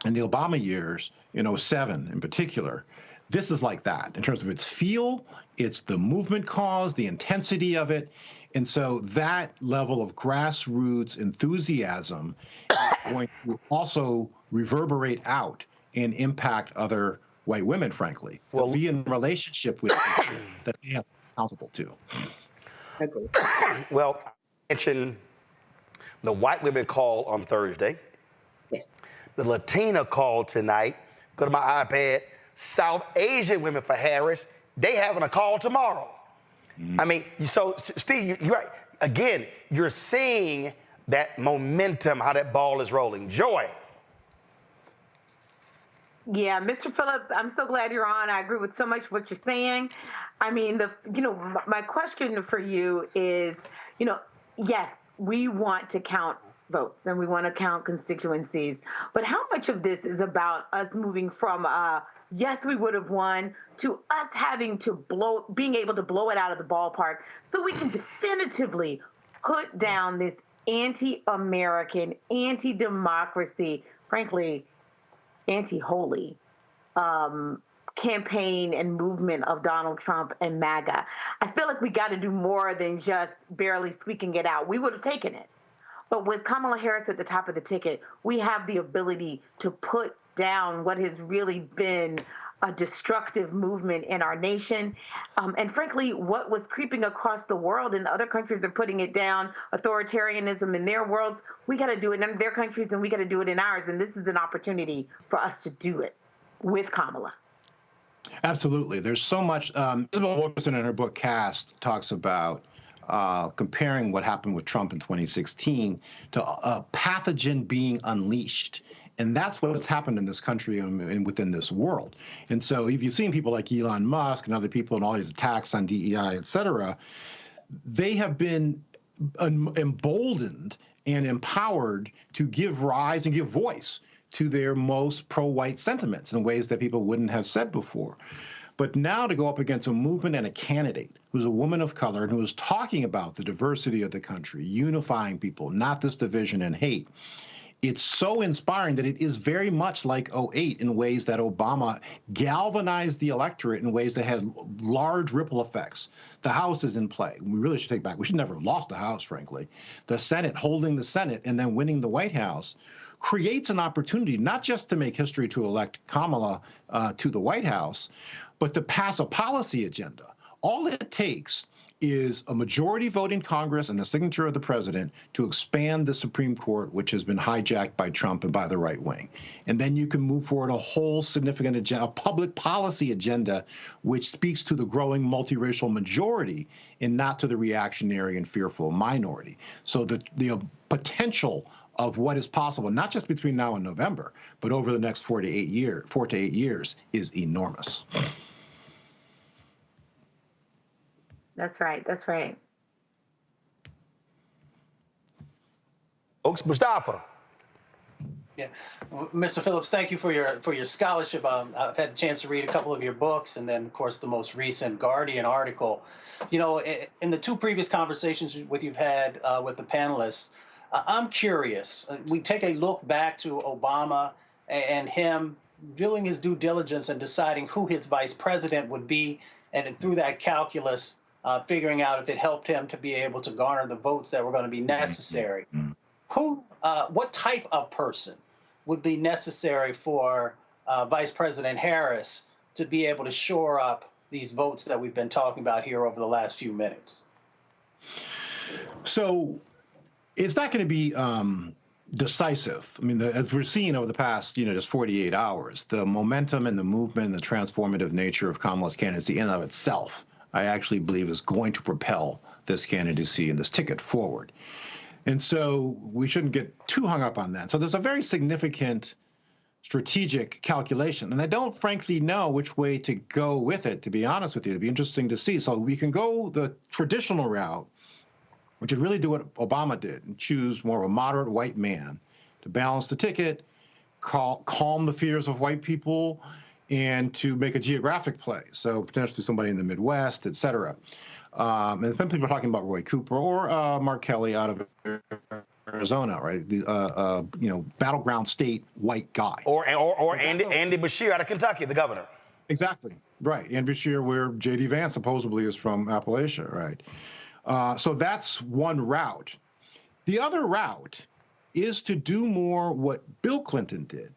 in the Obama years, 07 in particular, this is like that in terms of its feel, it's the movement cause, the intensity of it. And so that level of grassroots enthusiasm is going to also reverberate out and impact other white women, frankly. Well, be in relationship with people that they have accountable to. Well, I mentioned the white women call on Thursday. Yes. The Latina call tonight. Go to my iPad. South Asian women for Harris. They having a call tomorrow. I mean, so Steve, you're right. Again, you're seeing that momentum, how that ball is rolling. Joy. Yeah, Mr. Phillips, I'm so glad you're on. I agree with so much what you're saying. I mean, my question for you is, yes, we want to count votes and we want to count constituencies, but how much of this is about us moving from yes, we would have won to us having to being able to blow it out of the ballpark so we can definitively put down this anti-American, anti-democracy, frankly, anti-holy campaign and movement of Donald Trump and MAGA. I feel like we got to do more than just barely squeaking it out. We would have taken it. But with Kamala Harris at the top of the ticket, we have the ability to put down what has really been a destructive movement in our nation. And frankly, what was creeping across the world, and other countries are putting it down, authoritarianism in their worlds, we got to do it in their countries and we got to do it in ours. And this is an opportunity for us to do it with Kamala. Absolutely. There's so much. Isabel Wilkerson in her book Cast talks about comparing what happened with Trump in 2016 to a pathogen being unleashed. And that's what's happened in this country and within this world. And so if you've seen people like Elon Musk and other people and all these attacks on DEI, et cetera, they have been emboldened and empowered to give rise and give voice to their most pro-white sentiments in ways that people wouldn't have said before. But now to go up against a movement and a candidate who's a woman of color and who is talking about the diversity of the country, unifying people, not this division and hate, it's so inspiring that it is very much like 2008 in ways that Obama galvanized the electorate in ways that had large ripple effects. The House is in play. We really should take back. We should never have lost the House, frankly. The Senate, holding the Senate and then winning the White House, creates an opportunity not just to make history to elect Kamala to the White House, but to pass a policy agenda. All it takes is a majority vote in Congress and the signature of the president to expand the Supreme Court, which has been hijacked by Trump and by the right wing. And then you can move forward a whole significant agenda, a public policy agenda, which speaks to the growing multiracial majority and not to the reactionary and fearful minority. So the potential of what is possible, not just between now and November, but over the next 4 to 8 years, is enormous. That's right. That's right. Folks, Mustafa. Yeah, well, Mr. Phillips, thank you for your scholarship. I've had the chance to read a couple of your books, and then, of course, the most recent Guardian article. You know, in the two previous conversations you've had with the panelists, I'm curious. We take a look back to Obama and him doing his due diligence and deciding who his vice president would be, and through that calculus, figuring out if it helped him to be able to garner the votes that were going to be necessary. What type of person would be necessary for Vice President Harris to be able to shore up these votes that we've been talking about here over the last few minutes? So it's not going to be decisive. I mean, as we're seeing over the past, just 48 hours, the momentum and the movement and the transformative nature of Kamala's candidacy in and of itself, I actually believe, is going to propel this candidacy and this ticket forward. And so we shouldn't get too hung up on that. So there's a very significant strategic calculation. And I don't frankly know which way to go with it, to be honest with you. It'd be interesting to see. So we can go the traditional route, which would really do what Obama did and choose more of a moderate white man to balance the ticket, calm the fears of white people, and to make a geographic play. So potentially somebody in the Midwest, et cetera. And some people are talking about Roy Cooper or Mark Kelly out of Arizona, right? Battleground state white guy. Or Andy Beshear out of Kentucky, the governor. Exactly, right. Andy Beshear, where J.D. Vance supposedly is from Appalachia, right? So that's one route. The other route is to do more what Bill Clinton did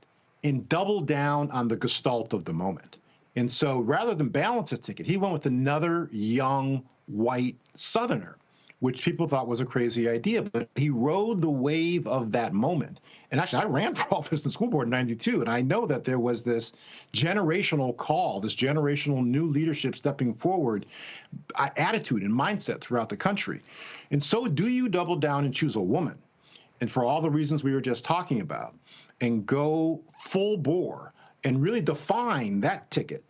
and double down on the gestalt of the moment. And so rather than balance his ticket, he went with another young white Southerner, which people thought was a crazy idea, but he rode the wave of that moment. And actually, I ran for office in the school board in '92, and I know that there was this generational call, this generational new leadership stepping forward attitude and mindset throughout the country. And so do you double down and choose a woman? And for all the reasons we were just talking about, and go full bore and really define that ticket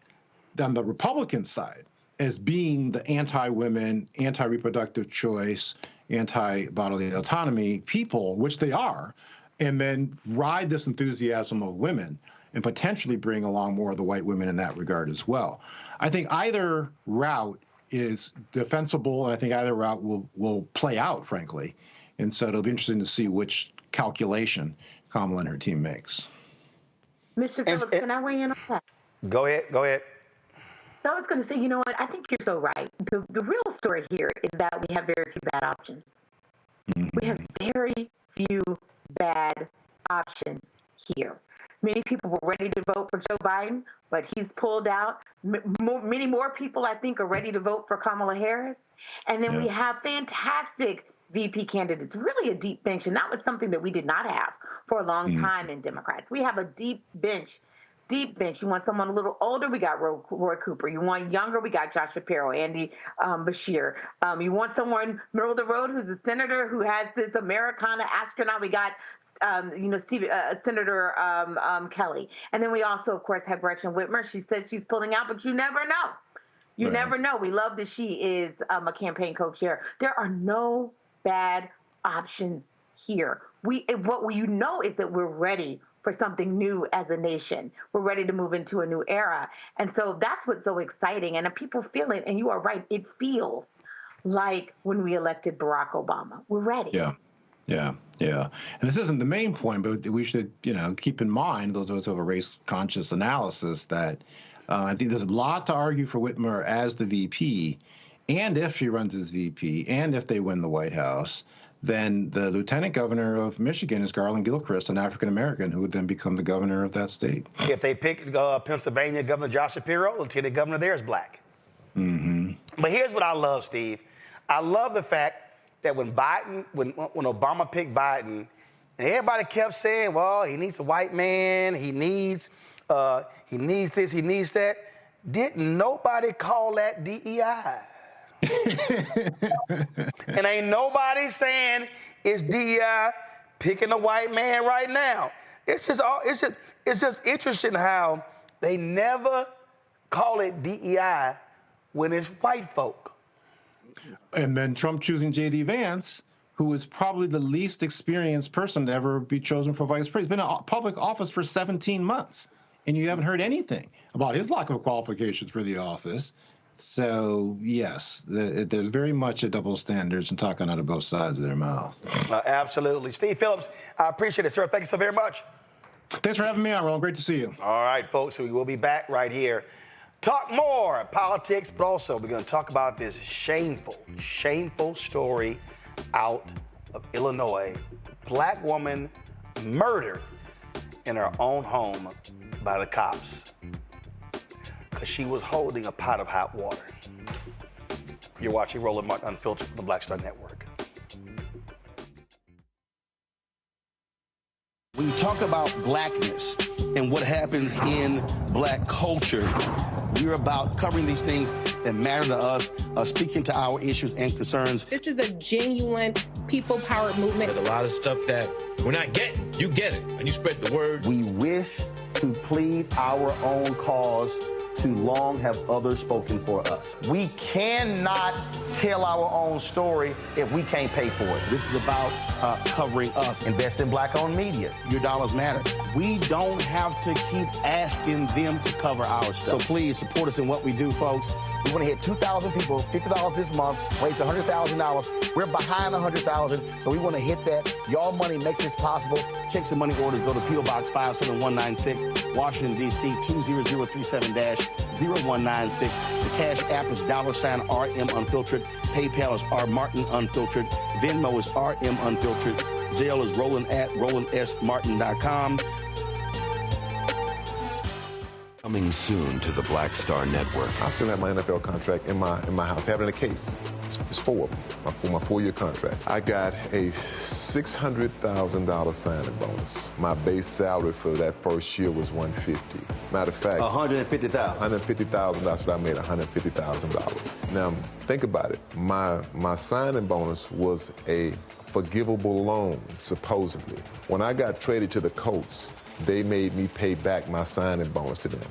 on the Republican side as being the anti-women, anti-reproductive choice, anti-bodily autonomy people, which they are, and then ride this enthusiasm of women and potentially bring along more of the white women in that regard as well. I think either route is defensible, and I think either route will play out, frankly. And so it'll be interesting to see which calculation Kamala and her team makes. Mr. Phillips, can I weigh in on that? Go ahead. So I was going to say, you know what? I think you're so right. The real story here is that we have very few bad options. We have very few bad options here. Many people were ready to vote for Joe Biden, but he's pulled out. Many more people, I think, are ready to vote for Kamala Harris. And then we have fantastic VP candidates, really a deep bench, and that was something that we did not have for a long time in Democrats. We have a deep bench. You want someone a little older, we got Roy Cooper. You want younger, we got Josh Shapiro, Andy Beshear. You want someone middle of the road who's a senator who has this Americana astronaut, we got Senator Kelly. And then we also, of course, have Gretchen Whitmer. She said she's pulling out, but you never know. You never know. We love that she is a campaign co-chair. There are no bad options here. What you know is that we're ready for something new as a nation. We're ready to move into a new era. And so that's what's so exciting. And people feel it, and you are right. It feels like when we elected Barack Obama. We're ready. Yeah. And this isn't the main point, but we should, keep in mind, those of us who have a race-conscious analysis, that I think there's a lot to argue for Whitmer as the VP, and if she runs as VP, and if they win the White House, then the lieutenant governor of Michigan is Garland Gilchrist, an African-American, who would then become the governor of that state. If they pick Pennsylvania Governor Josh Shapiro, lieutenant governor there is black. But here's what I love, Steve. I love the fact that when Obama picked Biden, and everybody kept saying, well, he needs a white man, he needs this, he needs that. Didn't nobody call that DEI? And ain't nobody saying it's DEI picking a white man right now. It's just interesting how they never call it DEI when it's white folk. And then Trump choosing J.D. Vance, who is probably the least experienced person to ever be chosen for vice president. He's been in public office for 17 months, and you haven't heard anything about his lack of qualifications for the office. So, yes, there's very much a double standards and talking out of both sides of their mouth. Absolutely. Steve Phillips, I appreciate it, sir. Thank you so very much. Thanks for having me on, Roland. Great to see you. All right, folks, we will be back right here. Talk more politics, but also we're going to talk about this shameful story out of Illinois. Black woman murdered in her own home by the cops because she was holding a pot of hot water. You're watching Roland Martin Unfiltered from the Black Star Network. When you talk about blackness and what happens in black culture, we're about covering these things that matter to us, speaking to our issues and concerns. This is a genuine people-powered movement. There's a lot of stuff that we're not getting. You get it, and you spread the word. We wish to plead our own cause. Too long have others spoken for us. We cannot tell our own story if we can't pay for it. This is about covering us. Invest in black-owned media. Your dollars matter. We don't have to keep asking them to cover our stuff. So please support us in what we do, folks. We want to hit 2,000 people, $50 this month, raise $100,000. We're behind 100,000, so we want to hit that. Y'all money makes this possible. Checks and money orders go to P.O. Box 57196, Washington, D.C. 20037-0196. The Cash App is $RM Unfiltered. PayPal is R Martin Unfiltered. Venmo is RM Unfiltered. Zelle is Roland at RolandSMartin.com. Coming soon to the Black Star Network. I still have my NFL contract in my house, having a case. It's 4 of them, for my 4-year contract. I got a $600,000 signing bonus. My base salary for that first year was $150,000. Matter of fact, $150,000. $150,000. That's what I made, $150,000. Now think about it. My signing bonus was a forgivable loan, supposedly. When I got traded to the Colts, they made me pay back my signing bonus to them.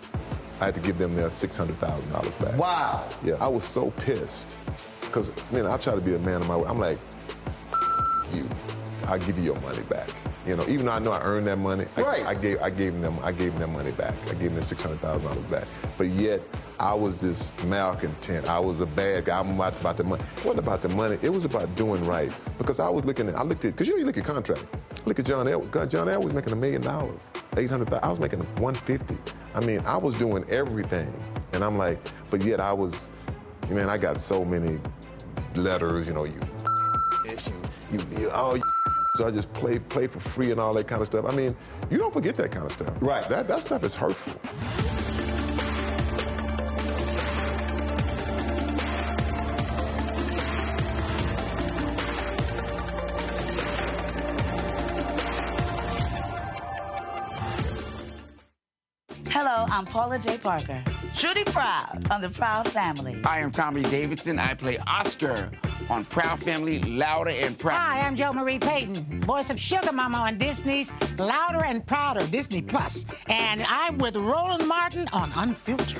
I had to give them their $600,000 back. Wow. Yeah, I was so pissed. Because, I try to be a man of my word. I'm like, you, I'll give you your money back. Even though I know I earned that money, I gave them their money back. I gave them their $600,000 back. But yet, I was this malcontent. I was a bad guy. I'm about the money. It wasn't about the money. It was about doing right. Because I looked at, because you look at contract. Look at John Elway. John Elway was making $1 million, $800,000. I was making $150,000. I was doing everything. And I'm like, but yet I was, I got so many letters, so I just play for free and all that kind of stuff. You don't forget that kind of stuff. Right. That stuff is hurtful. Hello, I'm Paula J. Parker. Truly proud on the Proud Family. I am Tommy Davidson. I play Oscar on Proud Family, Louder and Proud. Hi, I'm Jo Marie Payton, voice of Sugar Mama on Disney's Louder and Prouder, Disney Plus. And I'm with Roland Martin on Unfiltered.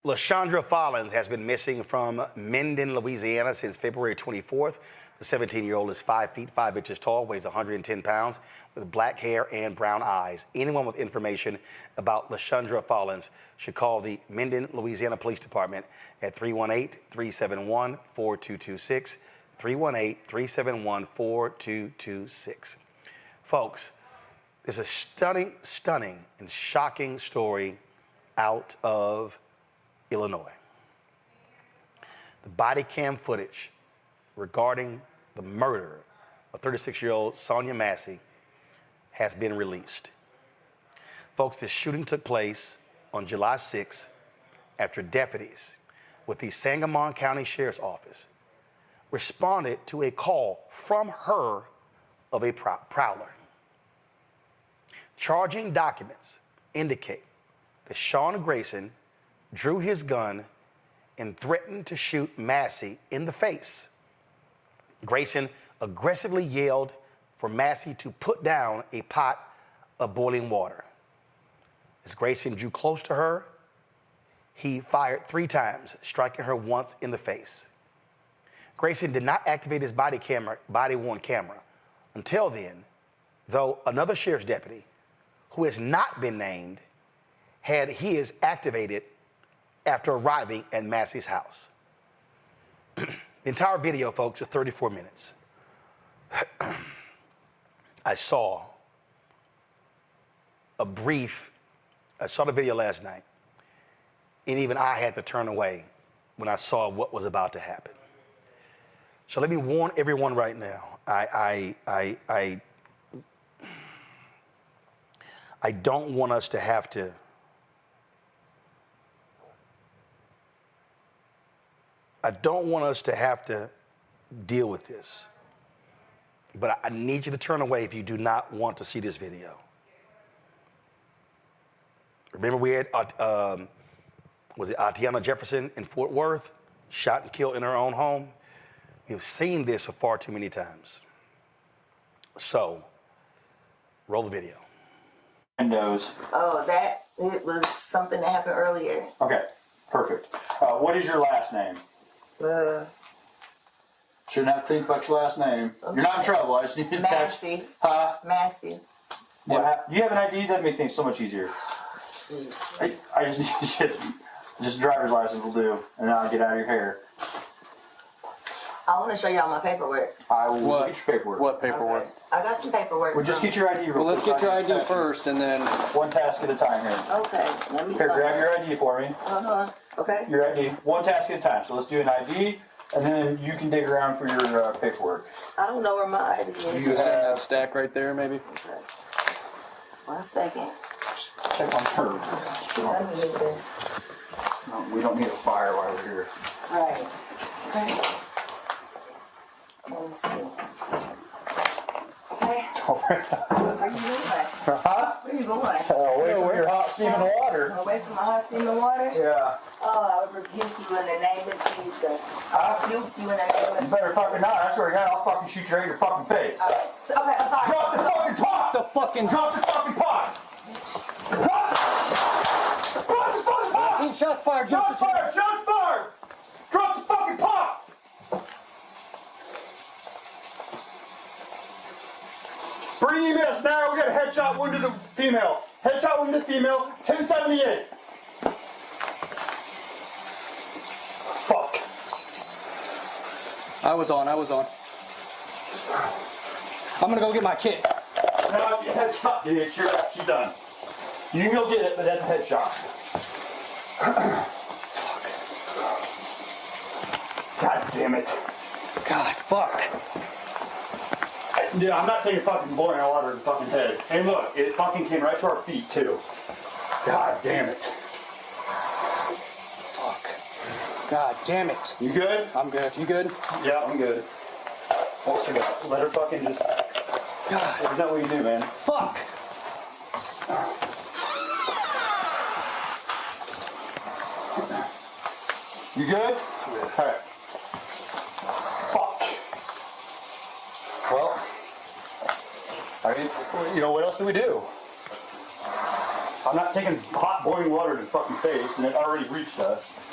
LaShondra Follins has been missing from Minden, Louisiana since February 24th. The 17-year-old is 5 feet 5 inches tall, weighs 110 pounds, with black hair and brown eyes. Anyone with information about LaShondra Follins should call the Minden, Louisiana Police Department at 318-371-4226, 318-371-4226. Folks, there's a stunning and shocking story out of Illinois. The body cam footage regarding the murder of 36-year-old Sonya Massey has been released. Folks, this shooting took place on July 6th after deputies with the Sangamon County Sheriff's Office responded to a call from her of a prowler. Charging documents indicate that Sean Grayson drew his gun and threatened to shoot Massey in the face. Grayson aggressively yelled for Massey to put down a pot of boiling water. As Grayson drew close to her, he fired 3 times, striking her once in the face. Grayson did not activate his body-worn camera until then, though another sheriff's deputy, who has not been named, had his activated after arriving at Massey's house. The entire video, folks, is 34 minutes. I saw the video last night, and even I had to turn away when I saw what was about to happen. So let me warn everyone right now. I don't want us to have to deal with this. But I need you to turn away if you do not want to see this video. Remember we had, was it Tiana Jefferson in Fort Worth, shot and killed in her own home? We've seen this for far too many times. So, roll the video. Windows. Oh, it was something that happened earlier. Okay, perfect. What is your last name? Shouldn't have to think about your last name. You're not in trouble. I just need to text. Massey. Huh? Massey. Do you have an ID? That'd make things so much easier. I just need just driver's license will do, and then I'll get out of your hair. I want to show y'all my paperwork. I will get your paperwork. What paperwork? Okay. I got some paperwork. Well, just get your ID real quick. Well, let's get your ID first, and then one task at a time here. Okay. Let me Here, grab your ID for me. Okay. Your ID. One task at a time. So let's do an ID, and then you can dig around for your paperwork. I don't know where my ID is. You have that stack right there, maybe? Okay. 1 second. Check on her. Let me get this. No, we don't need a fire while we're here. All right. Okay. Let me see. Okay. Where are you going? Huh? Where are you going? Away from your hot steaming water. Away from my hot steaming water? Yeah. Oh, I would rebuke you in the name of Jesus. I rebuke you in the name of You better fucking not. I swear to God, I'll fucking shoot you right in your fucking face. Okay, I'm sorry. Drop the fucking pot! Drop the fucking pot! Drop the fucking pot! 19 shots fired. Shots fired! Shots fired! Drop the fucking pot! Bring EMS now. We got a headshot wound to the female. Headshot wound to the female. 1078. Fuck. I was on. I'm gonna go get my kit. No, headshot. Yeah, she's done. You can go get it, but that's a headshot. God damn it. God, fuck. Yeah, I'm not taking fucking boiling water in the fucking head. Hey, look, it fucking came right to our feet, too. God damn it. Fuck. God damn it. You good? I'm good. You good? Yeah, I'm good. What's you got? Let her fucking just... God. Isn't that what you do, man? Fuck. You good? All right. Fuck. Well, I mean, you know, what else do we do? I'm not taking hot boiling water to the fucking face, and it already reached us.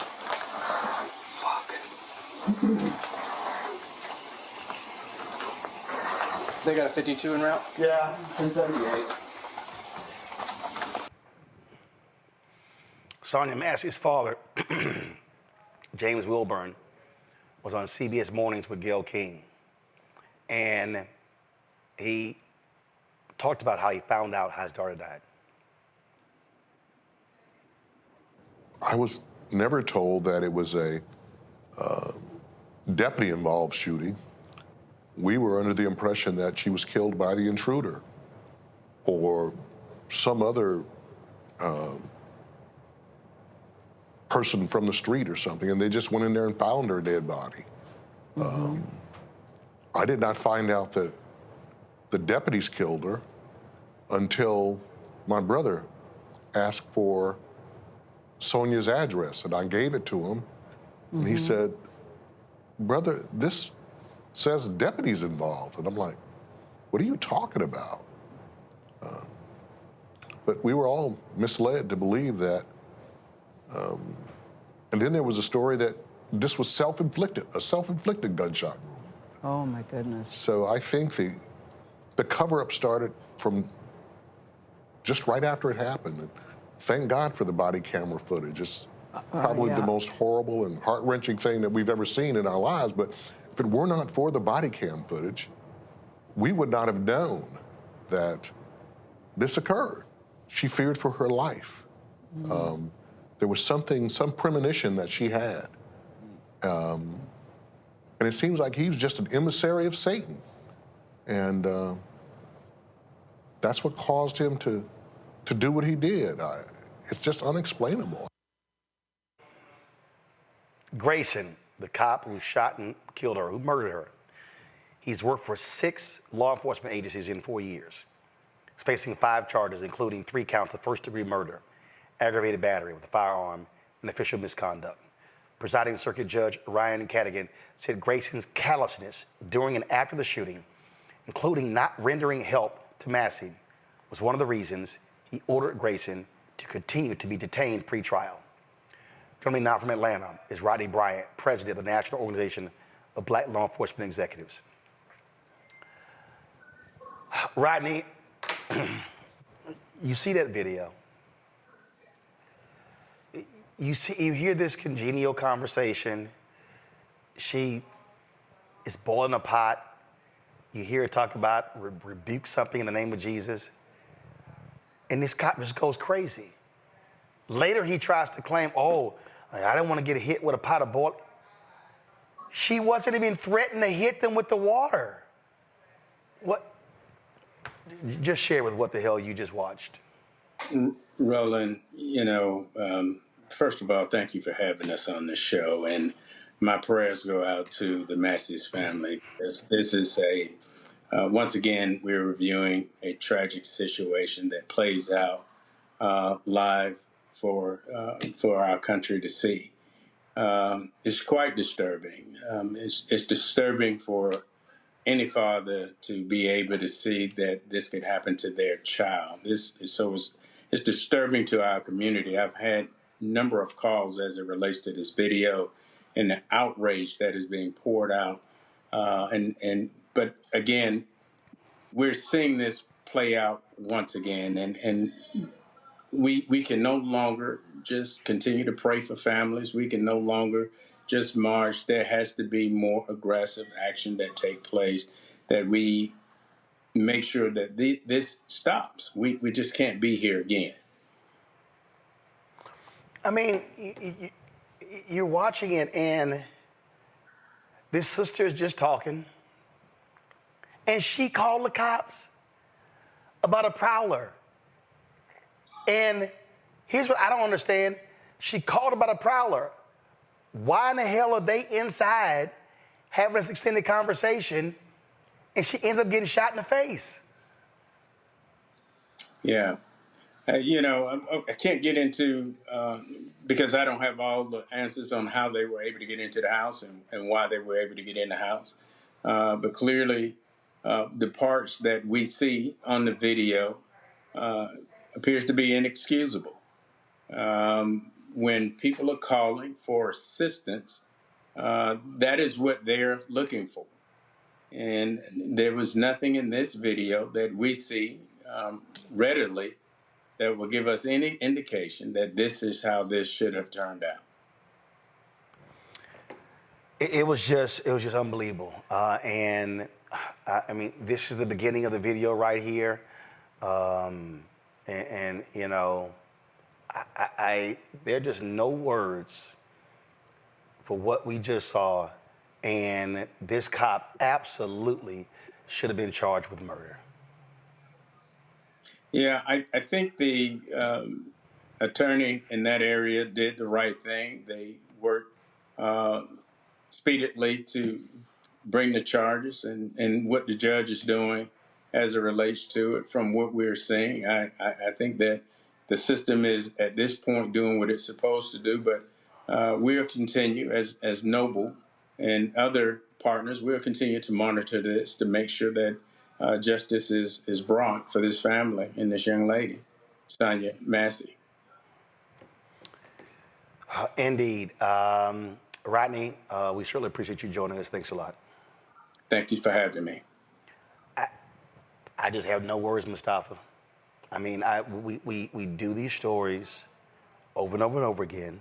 They got a 52 en route? Yeah, 1078. Sonya Massey's father, James Wilburn, was on CBS Mornings with Gayle King. And he talked about how he found out how his daughter died. I was never told that it was a deputy-involved shooting. We were under the impression that she was killed by the intruder or some other person from the street or something, and they just went in there and found her dead body. I did not find out that the deputies killed her until my brother asked for Sonya's address, and I gave it to him, and he said, "Brother, this says deputies involved." And I'm like, "What are you talking about?" But we were all misled to believe that. And then there was a story that this was self-inflicted, a self-inflicted gunshot wound. Oh, my goodness. So I think the cover-up started from just right after it happened. And thank God for the body camera footage. It's probably the most horrible and heart-wrenching thing that we've ever seen in our lives. But if it were not for the body cam footage, we would not have known that this occurred. She feared for her life. There was some premonition that she had. And it seems like he was just an emissary of Satan. And that's what caused him to do what he did. It's just unexplainable. Grayson, the cop who shot and killed her, who murdered her, he's worked for 6 law enforcement agencies in 4 years. He's facing 5 charges, including 3 counts of first-degree murder, aggravated battery with a firearm, and official misconduct. Presiding Circuit Judge Ryan Cadigan said Grayson's callousness during and after the shooting, including not rendering help to Massey, was one of the reasons he ordered Grayson to continue to be detained pre-trial. Joining me now from Atlanta is Rodney Bryant, president of the National Organization of Black Law Enforcement Executives. Rodney, you see that video. You hear this congenial conversation. She is boiling a pot. You hear her talk about rebuke something in the name of Jesus. And this cop just goes crazy. Later, he tries to claim, oh, I don't want to get hit with a pot of boiling. She wasn't even threatening to hit them with the water. What? Just share with what the hell you just watched. Roland, first of all, thank you for having us on this show. And my prayers go out to the Massey's family. This is once again, we're reviewing a tragic situation that plays out live for our country to see. It's quite disturbing. It's disturbing for any father to be able to see that this could happen to their child. It's disturbing to our community. I've had a number of calls as it relates to this video and the outrage that is being poured out. But again, we're seeing this play out once again, and we can no longer just continue to pray for families. We can no longer just march. There has to be more aggressive action that take place, that we make sure that this stops. We just can't be here again. I mean, you're watching it, and this sister is just talking, and she called the cops about a prowler. And here's what I don't understand. She called about a prowler. Why in the hell are they inside having this extended conversation, and she ends up getting shot in the face? Yeah. I can't get into, because I don't have all the answers on how they were able to get into the house and why they were able to get in the house. But clearly, the parts that we see on the video appears to be inexcusable. When people are calling for assistance, that is what they're looking for. And there was nothing in this video that we see readily that will give us any indication that this is how this should have turned out. It was just unbelievable. And I mean, this is the beginning of the video right here. And you know, there are just no words for what we just saw. And this cop absolutely should have been charged with murder. Yeah, I think the attorney in that area did the right thing. They worked speedily to bring the charges, and what the judge is doing as it relates to it from what we're seeing. I think that the system is at this point doing what it's supposed to do, but we'll continue as Noble and other partners, we'll continue to monitor this to make sure that justice is brought for this family and this young lady, Sonya Massey. Indeed. Rodney, we surely appreciate you joining us. Thanks a lot. Thank you for having me. I just have no words, Mustafa. I mean, we do these stories over and over and over again.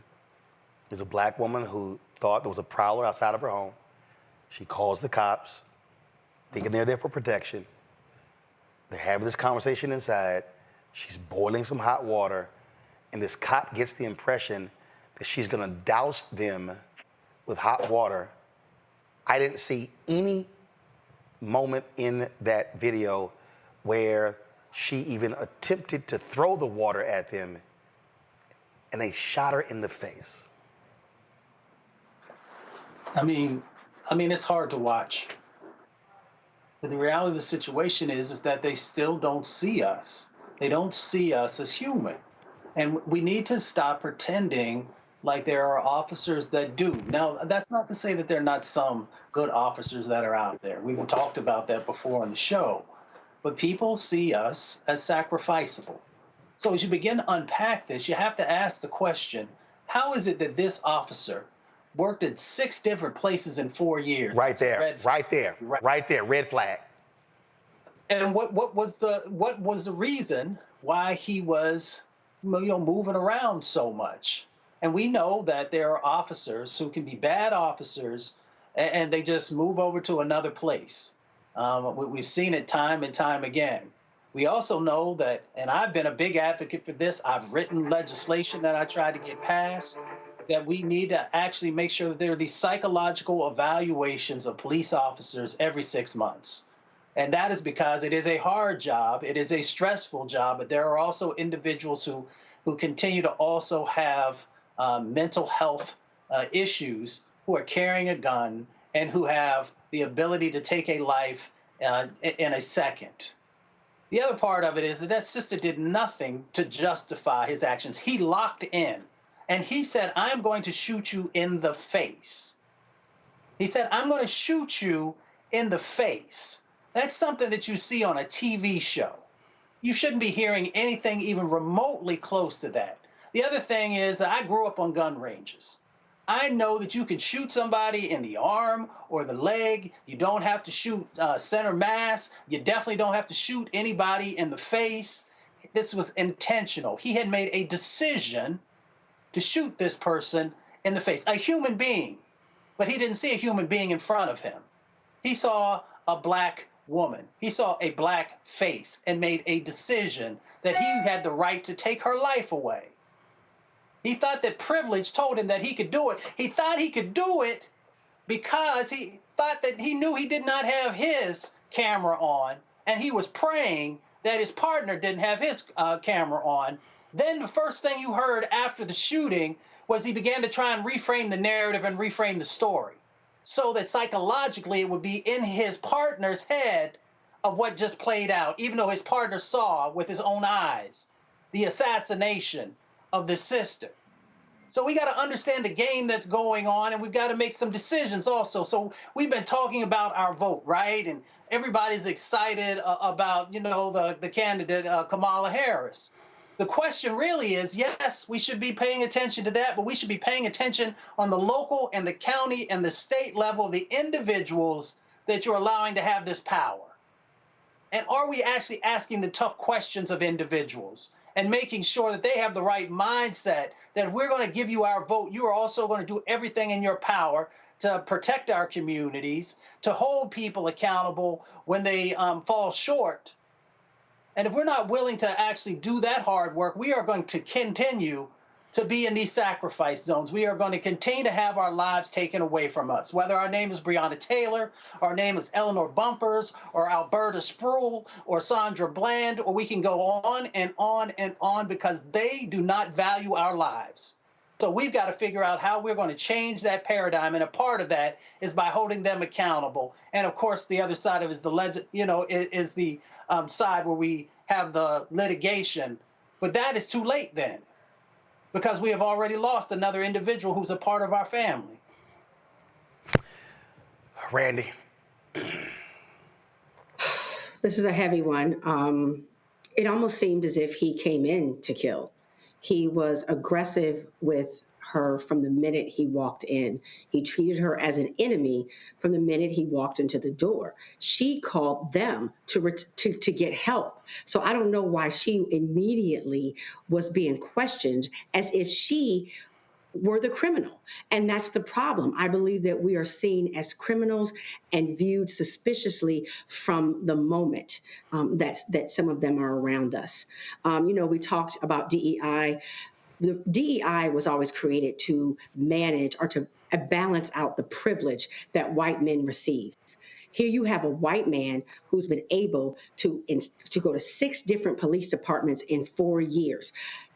There's a black woman who thought there was a prowler outside of her home. She calls the cops, thinking they're there for protection. They're having this conversation inside. She's boiling some hot water, and this cop gets the impression that she's gonna douse them with hot water. I didn't see any moment in that video where she even attempted to throw the water at them, and they shot her in the face. I mean, it's hard to watch. But the reality of the situation is that they still don't see us. They don't see us as human. And we need to stop pretending like there are officers that do. Now, that's not to say that there are not some good officers that are out there. We've talked about that before on the show. But people see us as sacrificable. So as you begin to unpack this, you have to ask the question, how is it that this officer worked at 6 different places in 4 years? Right there, right there, red flag. And what was the reason why he was, moving around so much? And we know that there are officers who can be bad officers, and they just move over to another place. We've seen it time and time again. We also know that, and I've been a big advocate for this, I've written legislation that I tried to get passed, that we need to actually make sure that there are these psychological evaluations of police officers every 6 months. And that is because it is a hard job, it is a stressful job, but there are also individuals who continue to also have mental health issues, who are carrying a gun and who have the ability to take a life in a second. The other part of it is that sister did nothing to justify his actions. He locked in. And he said, I'm going to shoot you in the face. He said, I'm going to shoot you in the face. That's something that you see on a TV show. You shouldn't be hearing anything even remotely close to that. The other thing is that I grew up on gun ranges. I know that you can shoot somebody in the arm or the leg. You don't have to shoot center mass. You definitely don't have to shoot anybody in the face. This was intentional. He had made a decision to shoot this person in the face, a human being. But he didn't see a human being in front of him. He saw a black woman. He saw a black face and made a decision that he had the right to take her life away. He thought that privilege told him that he could do it. He thought he could do it because he thought that he knew he did not have his camera on, and he was praying that his partner didn't have his camera on. Then the first thing you heard after the shooting was he began to try and reframe the narrative and reframe the story so that psychologically it would be in his partner's head of what just played out, even though his partner saw with his own eyes the assassination of the sister. So we got to understand the game that's going on, and we've got to make some decisions also. So we've been talking about our vote, right? And everybody's excited about, the candidate, Kamala Harris. the question really is, yes, we should be paying attention to that, but we should be paying attention on the local and the county and the state level, the individuals that you're allowing to have this power. And are we actually asking the tough questions of individuals and making sure that they have the right mindset that if we're going to give you our vote, you are also going to do everything in your power to protect our communities, to hold people accountable when they fall short. And if we're not willing to actually do that hard work, we are going to continue to be in these sacrifice zones. We are going to continue to have our lives taken away from us, whether our name is Breonna Taylor, our name is Eleanor Bumpers, or Alberta Sproul, or Sandra Bland, or we can go on and on and on because they do not value our lives. So we've got to figure out how we're going to change that paradigm, and a part of that is by holding them accountable. And of course, the other side of it is the side where we have the litigation, but that is too late then, because we have already lost another individual who's a part of our family. Randy. This is a heavy one. It almost seemed as if he came in to kill. He was aggressive with her from the minute he walked in. He treated her as an enemy from the minute he walked into the door. She called them to get help. So I don't know why she immediately was being questioned as if she were the criminal. And that's the problem. I believe that we are seen as criminals and viewed suspiciously from the moment that some of them are around us. We talked about DEI. The DEI was always created to manage or to balance out the privilege that white men receive. Here you have a white man who's been able to go to 6 different police departments in 4 years.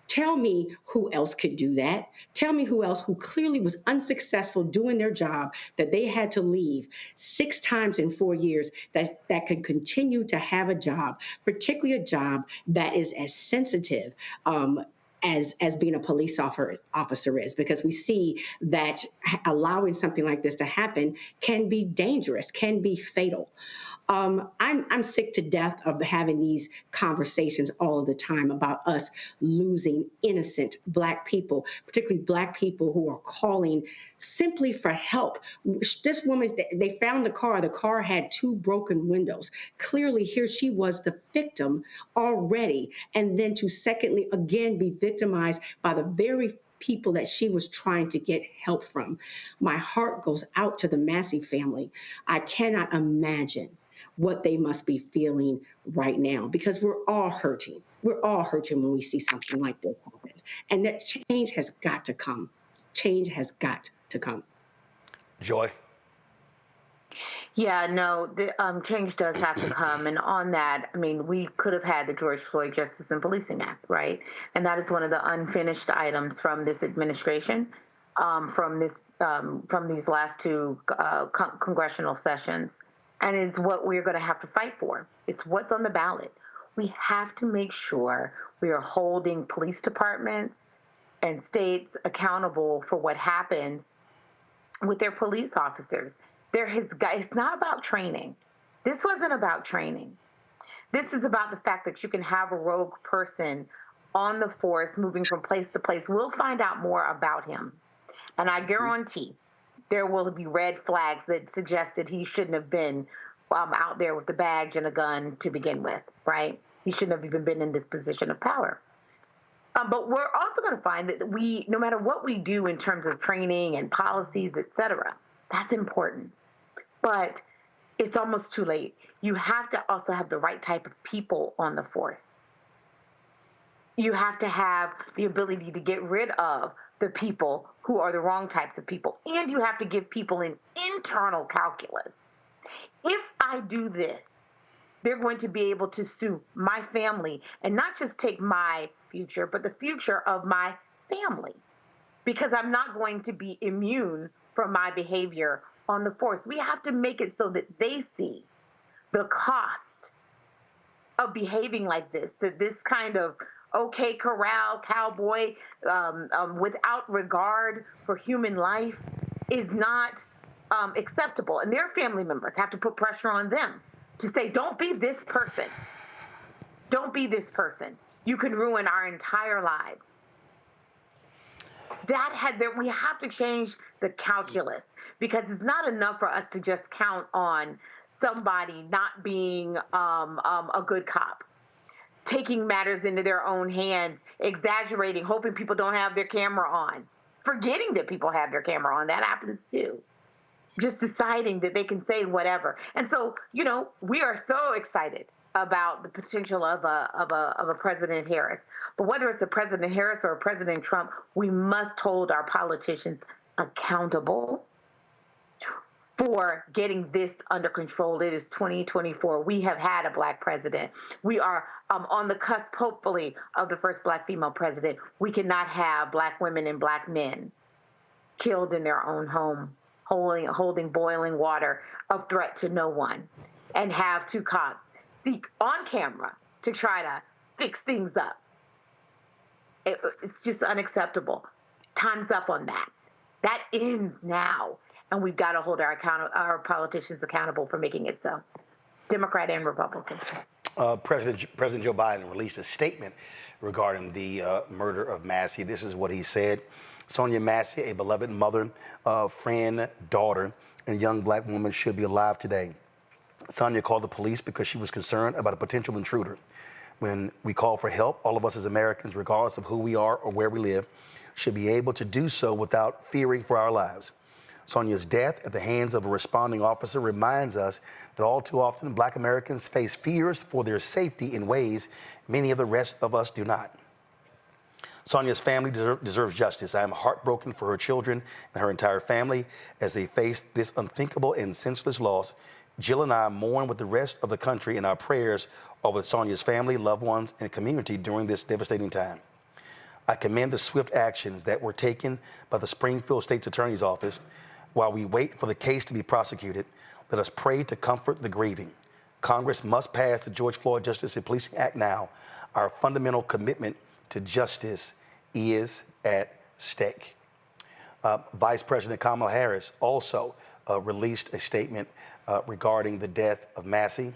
Tell me who else could do that. Tell me who else who clearly was unsuccessful doing their job, that they had to leave 6 times in 4 years, that can continue to have a job, particularly a job that is as sensitive as being a police officer is, because we see that allowing something like this to happen can be dangerous, can be fatal. I'm sick to death of having these conversations all of the time about us losing innocent Black people, particularly Black people who are calling simply for help. This woman, they found the car. The car had 2 broken windows. Clearly, here she was the victim already, and then to secondly, again, be victimized by the very people that she was trying to get help from. My heart goes out to the Massey family. I cannot imagine what they must be feeling right now, because we're all hurting. We're all hurting when we see something like this happen. And that change has got to come. Change has got to come. Joy. Yeah, no, the change does have to come. And on that, I mean, we could have had the George Floyd Justice and Policing Act, right? And that is one of the unfinished items from this administration, from these last 2 congressional sessions. And it's what we're going to have to fight for. It's what's on the ballot. We have to make sure we are holding police departments and states accountable for what happens with their police officers. It's not about training. This wasn't about training. This is about the fact that you can have a rogue person on the force moving from place to place. We'll find out more about him. And I guarantee there will be red flags that suggested he shouldn't have been out there with a badge and a gun to begin with, right? He shouldn't have even been in this position of power. But we're also going to find that no matter what we do in terms of training and policies, et cetera, that's important. But it's almost too late. You have to also have the right type of people on the force. You have to have the ability to get rid of the people who are the wrong types of people. And you have to give people an internal calculus. If I do this, they're going to be able to sue my family and not just take my future, but the future of my family, because I'm not going to be immune from my behavior on the force. We have to make it so that they see the cost of behaving like this, that this kind of OK Corral cowboy without regard for human life is not acceptable. And their family members have to put pressure on them to say, don't be this person. Don't be this person. you can ruin our entire lives. We have to change the calculus, because it's not enough for us to just count on somebody not being a good cop, taking matters into their own hands, exaggerating, hoping people don't have their camera on, forgetting that people have their camera on. That happens too. Just deciding that they can say whatever. And so, we are so excited about the potential of a President Harris. But whether it's a President Harris or a President Trump, we must hold our politicians accountable for getting this under control. It is 2024. We have had a Black president. We are on the cusp, hopefully, of the first Black female president. We cannot have Black women and Black men killed in their own home, holding boiling water, a threat to no one, and have two cops seek on camera to try to fix things up. It's just unacceptable. Time's up on that. That ends now, and we've got to hold our politicians accountable for making it so, Democrat and Republican. President Joe Biden released a statement regarding the murder of Massey. This is what he said. Sonya Massey, a beloved mother, friend, daughter, and young Black woman, should be alive today. Sonya called the police because she was concerned about a potential intruder. When we call for help, all of us as Americans, regardless of who we are or where we live, should be able to do so without fearing for our lives. Sonya's death at the hands of a responding officer reminds us that all too often Black Americans face fears for their safety in ways many of the rest of us do not. Sonya's family deserves justice. I am heartbroken for her children and her entire family as they face this unthinkable and senseless loss. Jill and I mourn with the rest of the country, and our prayers are with Sonya's family, loved ones, and community during this devastating time. I commend the swift actions that were taken by the Springfield State's Attorney's Office. While we wait for the case to be prosecuted, let us pray to comfort the grieving. Congress must pass the George Floyd Justice and Policing Act now. Our fundamental commitment to justice is at stake. Vice President Kamala Harris also released a statement regarding the death of Massey.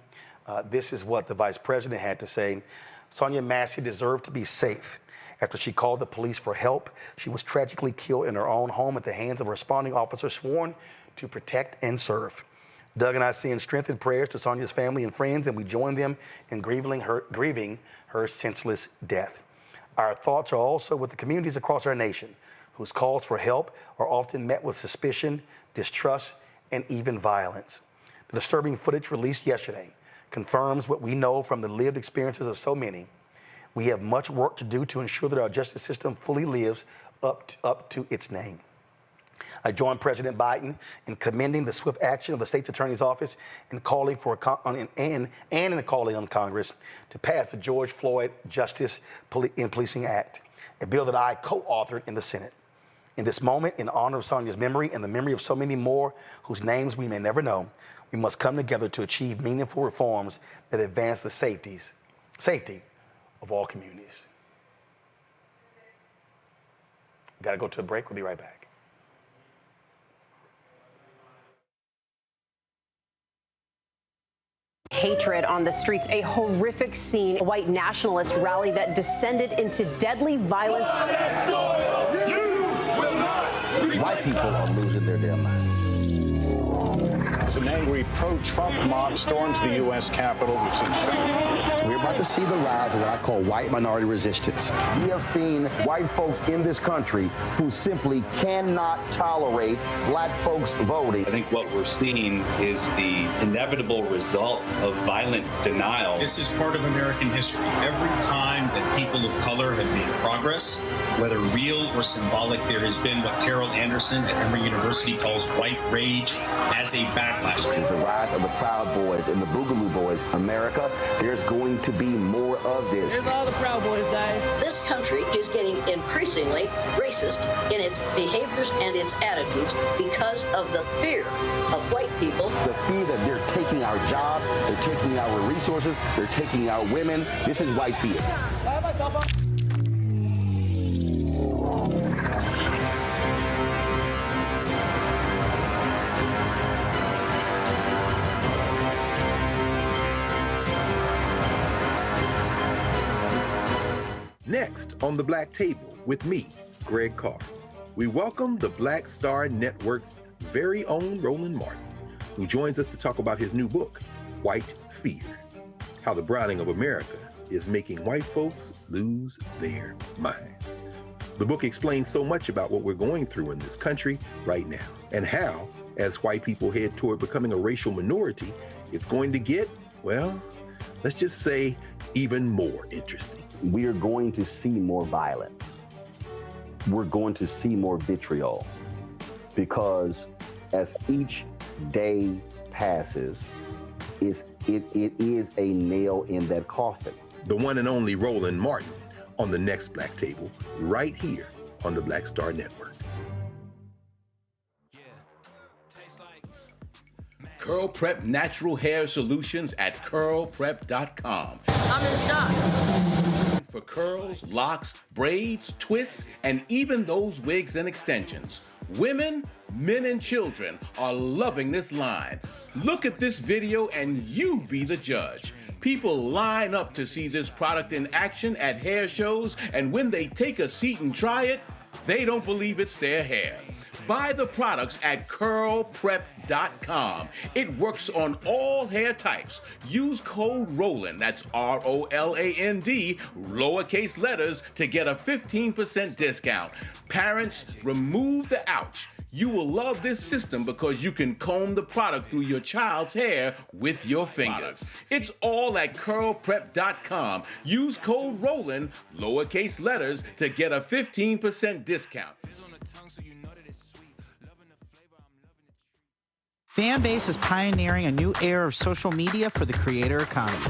This is what the Vice President had to say. Sonya Massey deserved to be safe. After she called the police for help, she was tragically killed in her own home at the hands of a responding officer sworn to protect and serve. Doug and I send strength and prayers to Sonya's family and friends, and we join them in grieving her senseless death. Our thoughts are also with the communities across our nation whose calls for help are often met with suspicion, distrust, and even violence. The disturbing footage released yesterday confirms what we know from the lived experiences of so many. We have much work to do to ensure that our justice system fully lives up to its name. I join President Biden in commending the swift action of the state's attorney's office and calling for in calling on Congress to pass the George Floyd Justice and Policing Act, a bill that I co-authored in the Senate. In this moment, in honor of Sonya's memory and the memory of so many more whose names we may never know, we must come together to achieve meaningful reforms that advance the safety of all communities. Got to go to a break. We'll be right back. Hatred on the streets, a horrific scene, a white nationalist rally that descended into deadly violence. White people are losing their damn minds. As an angry pro-Trump mob storms the U.S. Capitol, we're about to see the rise of what I call white minority resistance. We have seen white folks in this country who simply cannot tolerate Black folks voting. I think what we're seeing is the inevitable result of violent denial. This is part of American history. Every time that people of color have made progress, whether real or symbolic, there has been what Carol Anderson at Emory University calls white rage as a backlash. This is the rise of the Proud Boys and the Boogaloo Boys. America, there's going to be more of this. Here's all the Proud Boys, Dave. This country is getting increasingly racist in its behaviors and its attitudes because of the fear of white people. The fear that they're taking our jobs, they're taking our resources, they're taking our women. This is white fear. Next on The Black Table with me, Greg Carr, we welcome the Black Star Network's very own Roland Martin, who joins us to talk about his new book, White Fear, How the Browning of America is Making White Folks Lose Their Minds. The book explains so much about what we're going through in this country right now, and how, as white people head toward becoming a racial minority, it's going to get, well, let's just say, even more interesting. We are going to see more violence. We're going to see more vitriol, because as each day passes, it is a nail in that coffin. The one and only Roland Martin on the next Black Table, right here on the Black Star Network. Curl Prep Natural Hair Solutions at curlprep.com. I'm in shock. For curls, locks, braids, twists, and even those wigs and extensions. Women, men, and children are loving this line. Look at this video and you be the judge. People line up to see this product in action at hair shows, and when they take a seat and try it, they don't believe it's their hair. Buy the products at curlprep.com. It works on all hair types. Use code ROLAND, that's ROLAND, lowercase letters, to get a 15% discount. Parents, remove the ouch. You will love this system because you can comb the product through your child's hair with your fingers. It's all at curlprep.com. Use code ROLAND, lowercase letters, to get a 15% discount. Fanbase is pioneering a new era of social media for the creator economy.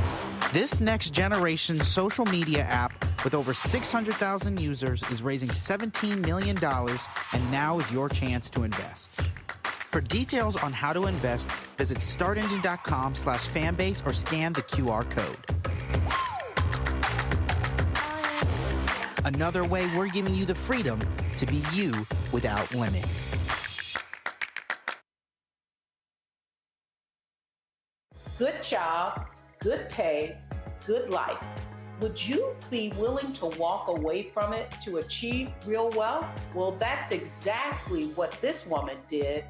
This next generation social media app with over 600,000 users is raising $17 million, and now is your chance to invest. For details on how to invest, visit startengine.com/fanbase or scan the QR code. Another way we're giving you the freedom to be you without limits. Good job, good pay, good life. Would you be willing to walk away from it to achieve real wealth? Well, that's exactly what this woman did,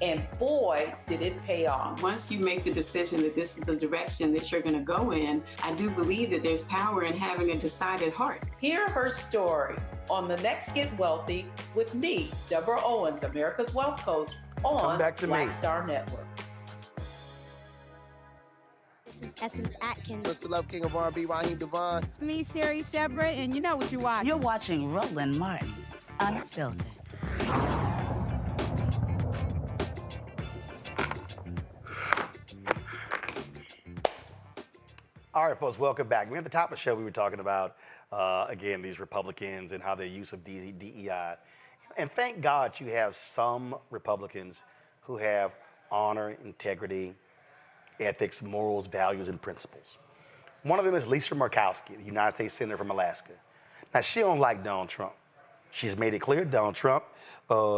and boy, did it pay off. Once you make the decision that this is the direction that you're going to go in, I do believe that there's power in having a decided heart. Hear her story on The Next Get Wealthy with me, Deborah Owens, America's Wealth Coach, on Black Star Network. This is Essence Atkins. Mr. Love King of R&B, Raheem Devon. It's me, Sherry Shepard, and you know what you're watching. You're watching Roland Martin, Unfiltered. All right, folks, welcome back. At the top of the show, we were talking about, again, these Republicans and how their use of DEI. And thank God you have some Republicans who have honor, integrity, ethics, morals, values, and principles. One of them is Lisa Murkowski, the United States Senator from Alaska. Now, she don't like Donald Trump. She's made it clear Donald Trump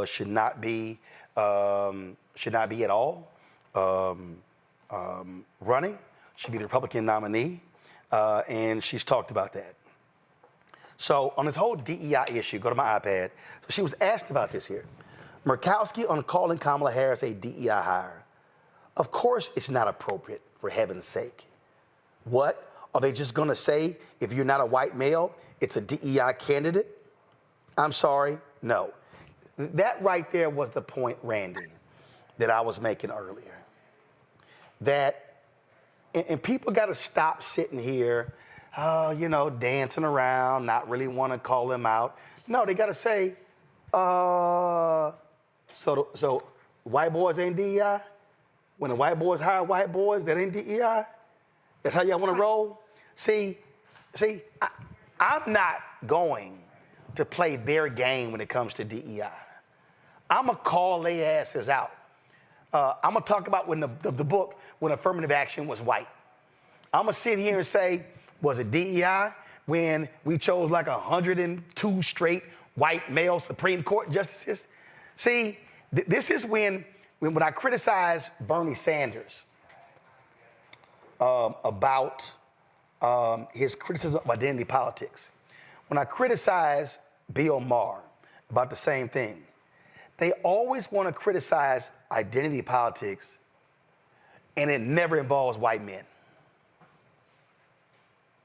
should not be at all running. Should be the Republican nominee, and she's talked about that. So on this whole DEI issue, go to my iPad. So she was asked about this here. Murkowski on calling Kamala Harris a DEI hire. Of course it's not appropriate, for heaven's sake. What? Are they just gonna say, if you're not a white male, it's a DEI candidate? I'm sorry, no. That right there was the point, Randy, that I was making earlier. That, and people gotta stop sitting here, dancing around, not really wanna call them out. No, they gotta say, so white boys ain't DEI? When the white boys hire white boys, that ain't DEI? That's how y'all want to roll? See, I'm not going to play their game when it comes to DEI. I'm going to call their asses out. I'm going to talk about when the book, when affirmative action was white. I'm going to sit here and say, was it DEI when we chose like 102 straight white male Supreme Court justices? See, this is when I criticized Bernie Sanders about his criticism of identity politics. When I criticize Bill Maher about the same thing, they always want to criticize identity politics, and it never involves white men.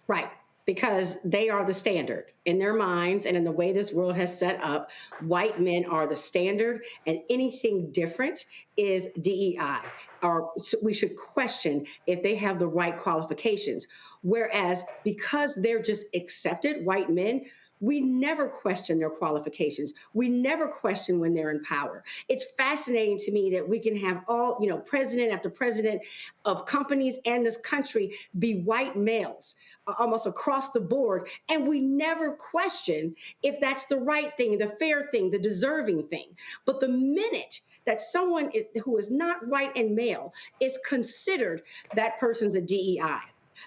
Right, because they are the standard. In their minds and in the way this world has set up, white men are the standard, and anything different is DEI, or we should question if they have the right qualifications. Whereas because they're just accepted, white men, we never question their qualifications. We never question when they're in power. It's fascinating to me that we can have all, president after president of companies and this country be white males almost across the board. And we never question if that's the right thing, the fair thing, the deserving thing. But the minute that someone who is not white and male is considered, that person's a DEI.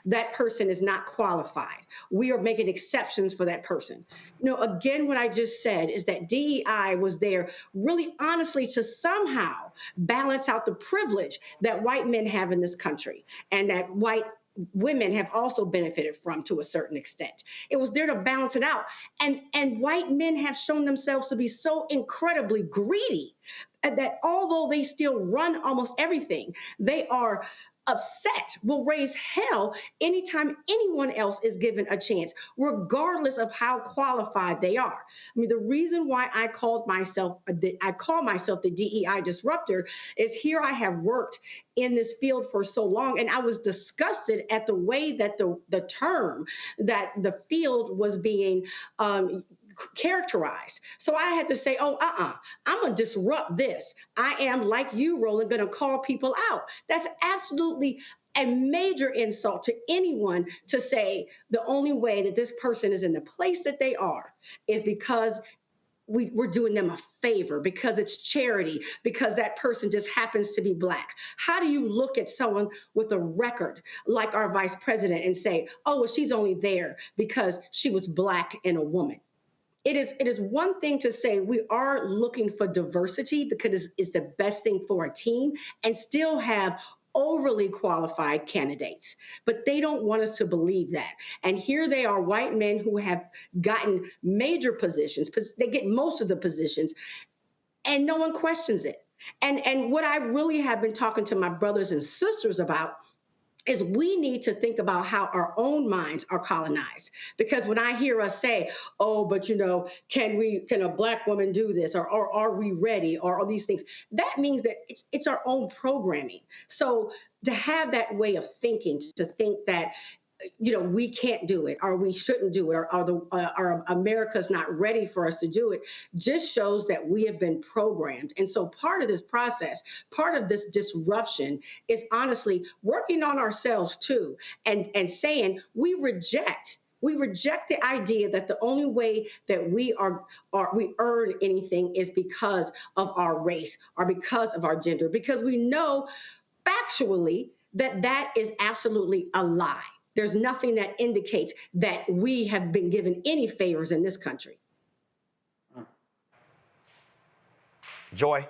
That person is not qualified. We are making exceptions for that person. Again, what I just said is that DEI was there really honestly to somehow balance out the privilege that white men have in this country and that white women have also benefited from to a certain extent. It was there to balance it out. And white men have shown themselves to be so incredibly greedy that although they still run almost everything, they are upset, will raise hell anytime anyone else is given a chance, regardless of how qualified they are. I mean, the reason why I call myself the DEI disruptor is here I have worked in this field for so long, and I was disgusted at the way that the term that the field was being characterized. So I had to say, I'm going to disrupt this. I am, like you, Roland, going to call people out. That's absolutely a major insult to anyone to say the only way that this person is in the place that they are is because we're doing them a favor, because it's charity, because that person just happens to be Black. How do you look at someone with a record like our vice president and say, oh, well, she's only there because she was Black and a woman? It is one thing to say we are looking for diversity because it's the best thing for a team and still have overly qualified candidates, but they don't want us to believe that. And here they are, white men who have gotten major positions, they get most of the positions, and no one questions it. And what I really have been talking to my brothers and sisters about is we need to think about how our own minds are colonized. Because when I hear us say, oh, but can a Black woman do this? Or are we ready? Or all these things, that means that it's our own programming. So to have that way of thinking, to think that we can't do it, or we shouldn't do it, or America's not ready for us to do it, just shows that we have been programmed. And so part of this process, part of this disruption is honestly working on ourselves too, and saying we reject the idea that the only way that we earn anything is because of our race or because of our gender, because we know factually that is absolutely a lie. There's nothing that indicates that we have been given any favors in this country. Joy.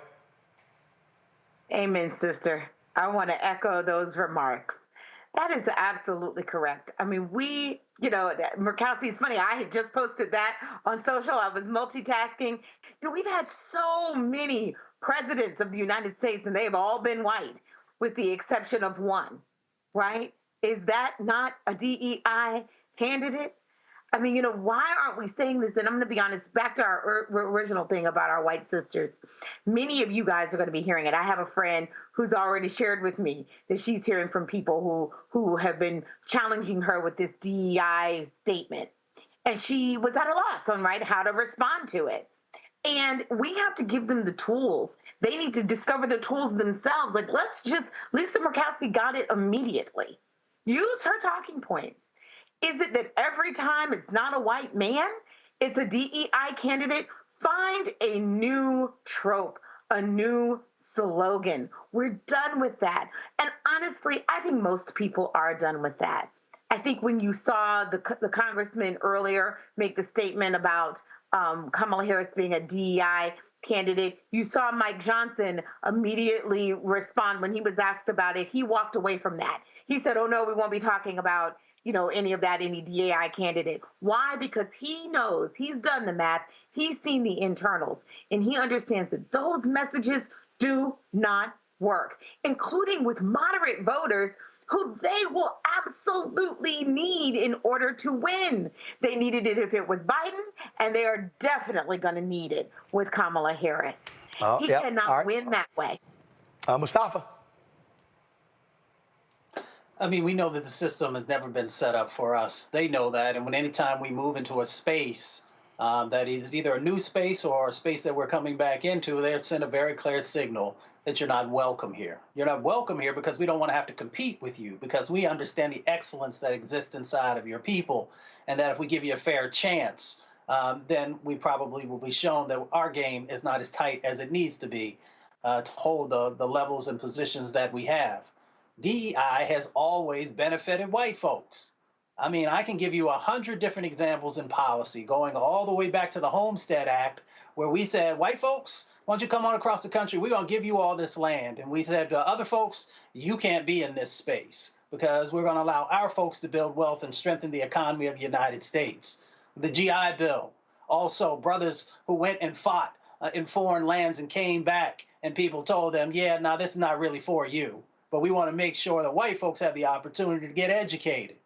Amen, sister. I want to echo those remarks. That is absolutely correct. I mean, Murkowski, it's funny, I had just posted that on social. I was multitasking. We've had so many presidents of the United States, and they've all been white, with the exception of one, right? Is that not a DEI candidate? I mean, why aren't we saying this? And I'm going to be honest, back to our original thing about our white sisters. Many of you guys are going to be hearing it. I have a friend who's already shared with me that she's hearing from people who have been challenging her with this DEI statement. And she was at a loss on how to respond to it. And we have to give them the tools. They need to discover the tools themselves. Lisa Murkowski got it immediately. Use her talking points. Is it that every time it's not a white man, it's a DEI candidate? Find a new trope, a new slogan. We're done with that. And honestly, I think most people are done with that. I think when you saw the congressman earlier make the statement about Kamala Harris being a DEI candidate, you saw Mike Johnson immediately respond when he was asked about it. He walked away from that. He said, oh, no, we won't be talking about any of that, any DAI candidate. Why? Because he knows, he's done the math, he's seen the internals, and he understands that those messages do not work, including with moderate voters who they will absolutely need in order to win. They needed it if it was Biden, and they are definitely going to need it with Kamala Harris. He cannot win that way. Mustafa. I mean, we know that the system has never been set up for us. They know that. And anytime we move into a space that is either a new space or a space that we're coming back into, they send a very clear signal that you're not welcome here. You're not welcome here because we don't want to have to compete with you, because we understand the excellence that exists inside of your people, and that if we give you a fair chance, then we probably will be shown that our game is not as tight as it needs to be to hold the levels and positions that we have. DEI has always benefited white folks. I mean, I can give you 100 different examples in policy, going all the way back to the Homestead Act, where we said, white folks, why don't you come on across the country? We're going to give you all this land. And we said to other folks, you can't be in this space because we're going to allow our folks to build wealth and strengthen the economy of the United States. The GI Bill, also brothers who went and fought in foreign lands and came back, and people told them, yeah, no, this is not really for you. But we want to make sure that white folks have the opportunity to get educated.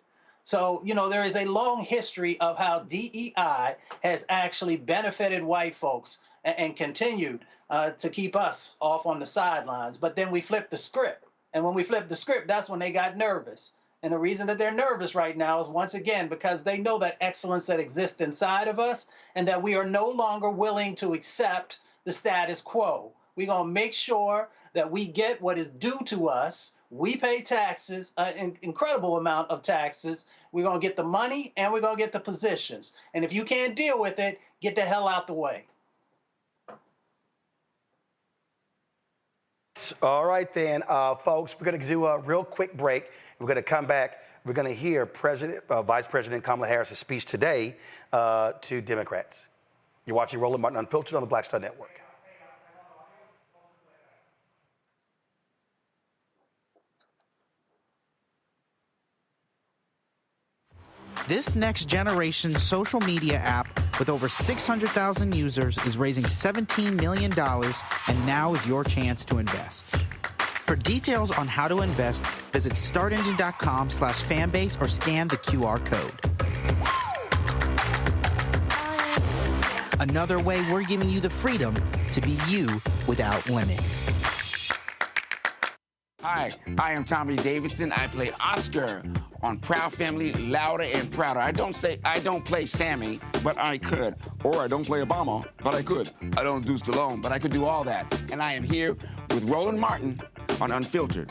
So, there is a long history of how DEI has actually benefited white folks and continued to keep us off on the sidelines. But then we flipped the script. And when we flipped the script, that's when they got nervous. And the reason that they're nervous right now is, once again, because they know that excellence that exists inside of us, and that we are no longer willing to accept the status quo. We're going to make sure that we get what is due to us. We pay taxes, an incredible amount of taxes. We're going to get the money, and we're going to get the positions. And if you can't deal with it, get the hell out the way. All right, then, folks, we're going to do a real quick break. We're going to come back. We're going to hear Vice President Kamala Harris' speech today to Democrats. You're watching Roland Martin Unfiltered on the Black Star Network. This next generation social media app with over 600,000 users is raising $17 million, and now is your chance to invest. For details on how to invest, visit startengine.com/fanbase or scan the QR code. Another way we're giving you the freedom to be you without limits. Hi, I am Tommy Davidson. I play Oscar on Proud Family, Louder and Prouder. I don't play Sammy, but I could. Or I don't play Obama, but I could. I don't do Stallone, but I could do all that. And I am here with Roland Martin on Unfiltered.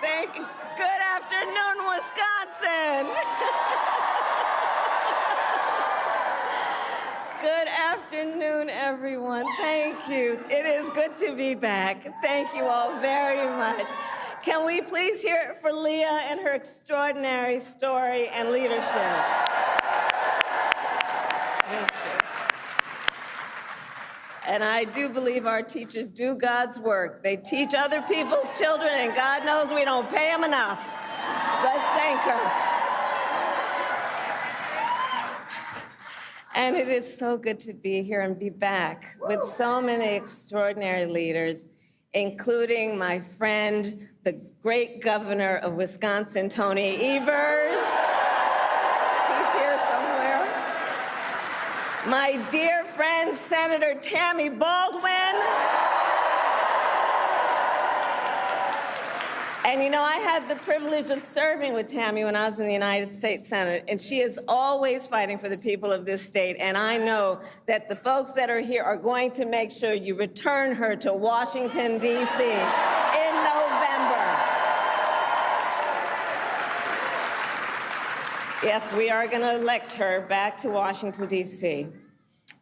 Thank you. Good afternoon, Wisconsin. Good afternoon, everyone. Thank you. It is good to be back. Thank you all very much. Can we please hear it for Leah and her extraordinary story and leadership? Thank you. And I do believe our teachers do God's work. They teach other people's children, and God knows we don't pay them enough. Let's thank her. And it is so good to be here and be back with so many extraordinary leaders, including my friend, the great governor of Wisconsin, Tony Evers. He's here somewhere. My dear friend, Senator Tammy Baldwin. And I had the privilege of serving with Tammy when I was in the United States Senate, and she is always fighting for the people of this state. And I know that the folks that are here are going to make sure you return her to Washington, D.C. in November. Yes, we are going to elect her back to Washington, D.C.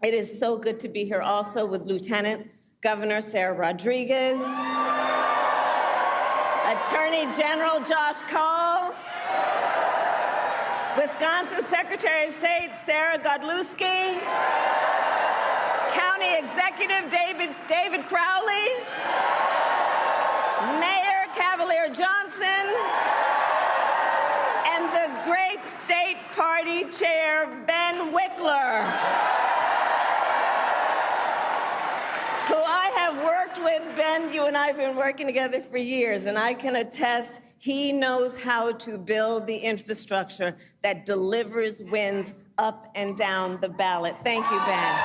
It is so good to be here also with Lieutenant Governor Sarah Rodriguez, Attorney General Josh Cole, Wisconsin Secretary of State Sarah Godlewski, County Executive David Crowley, Mayor Cavalier Johnson, and the great state party chair, Ben Wickler, who I have worked with. Ben, you and I have been working together for years, and I can attest he knows how to build the infrastructure that delivers wins up and down the ballot. Thank you, Ben.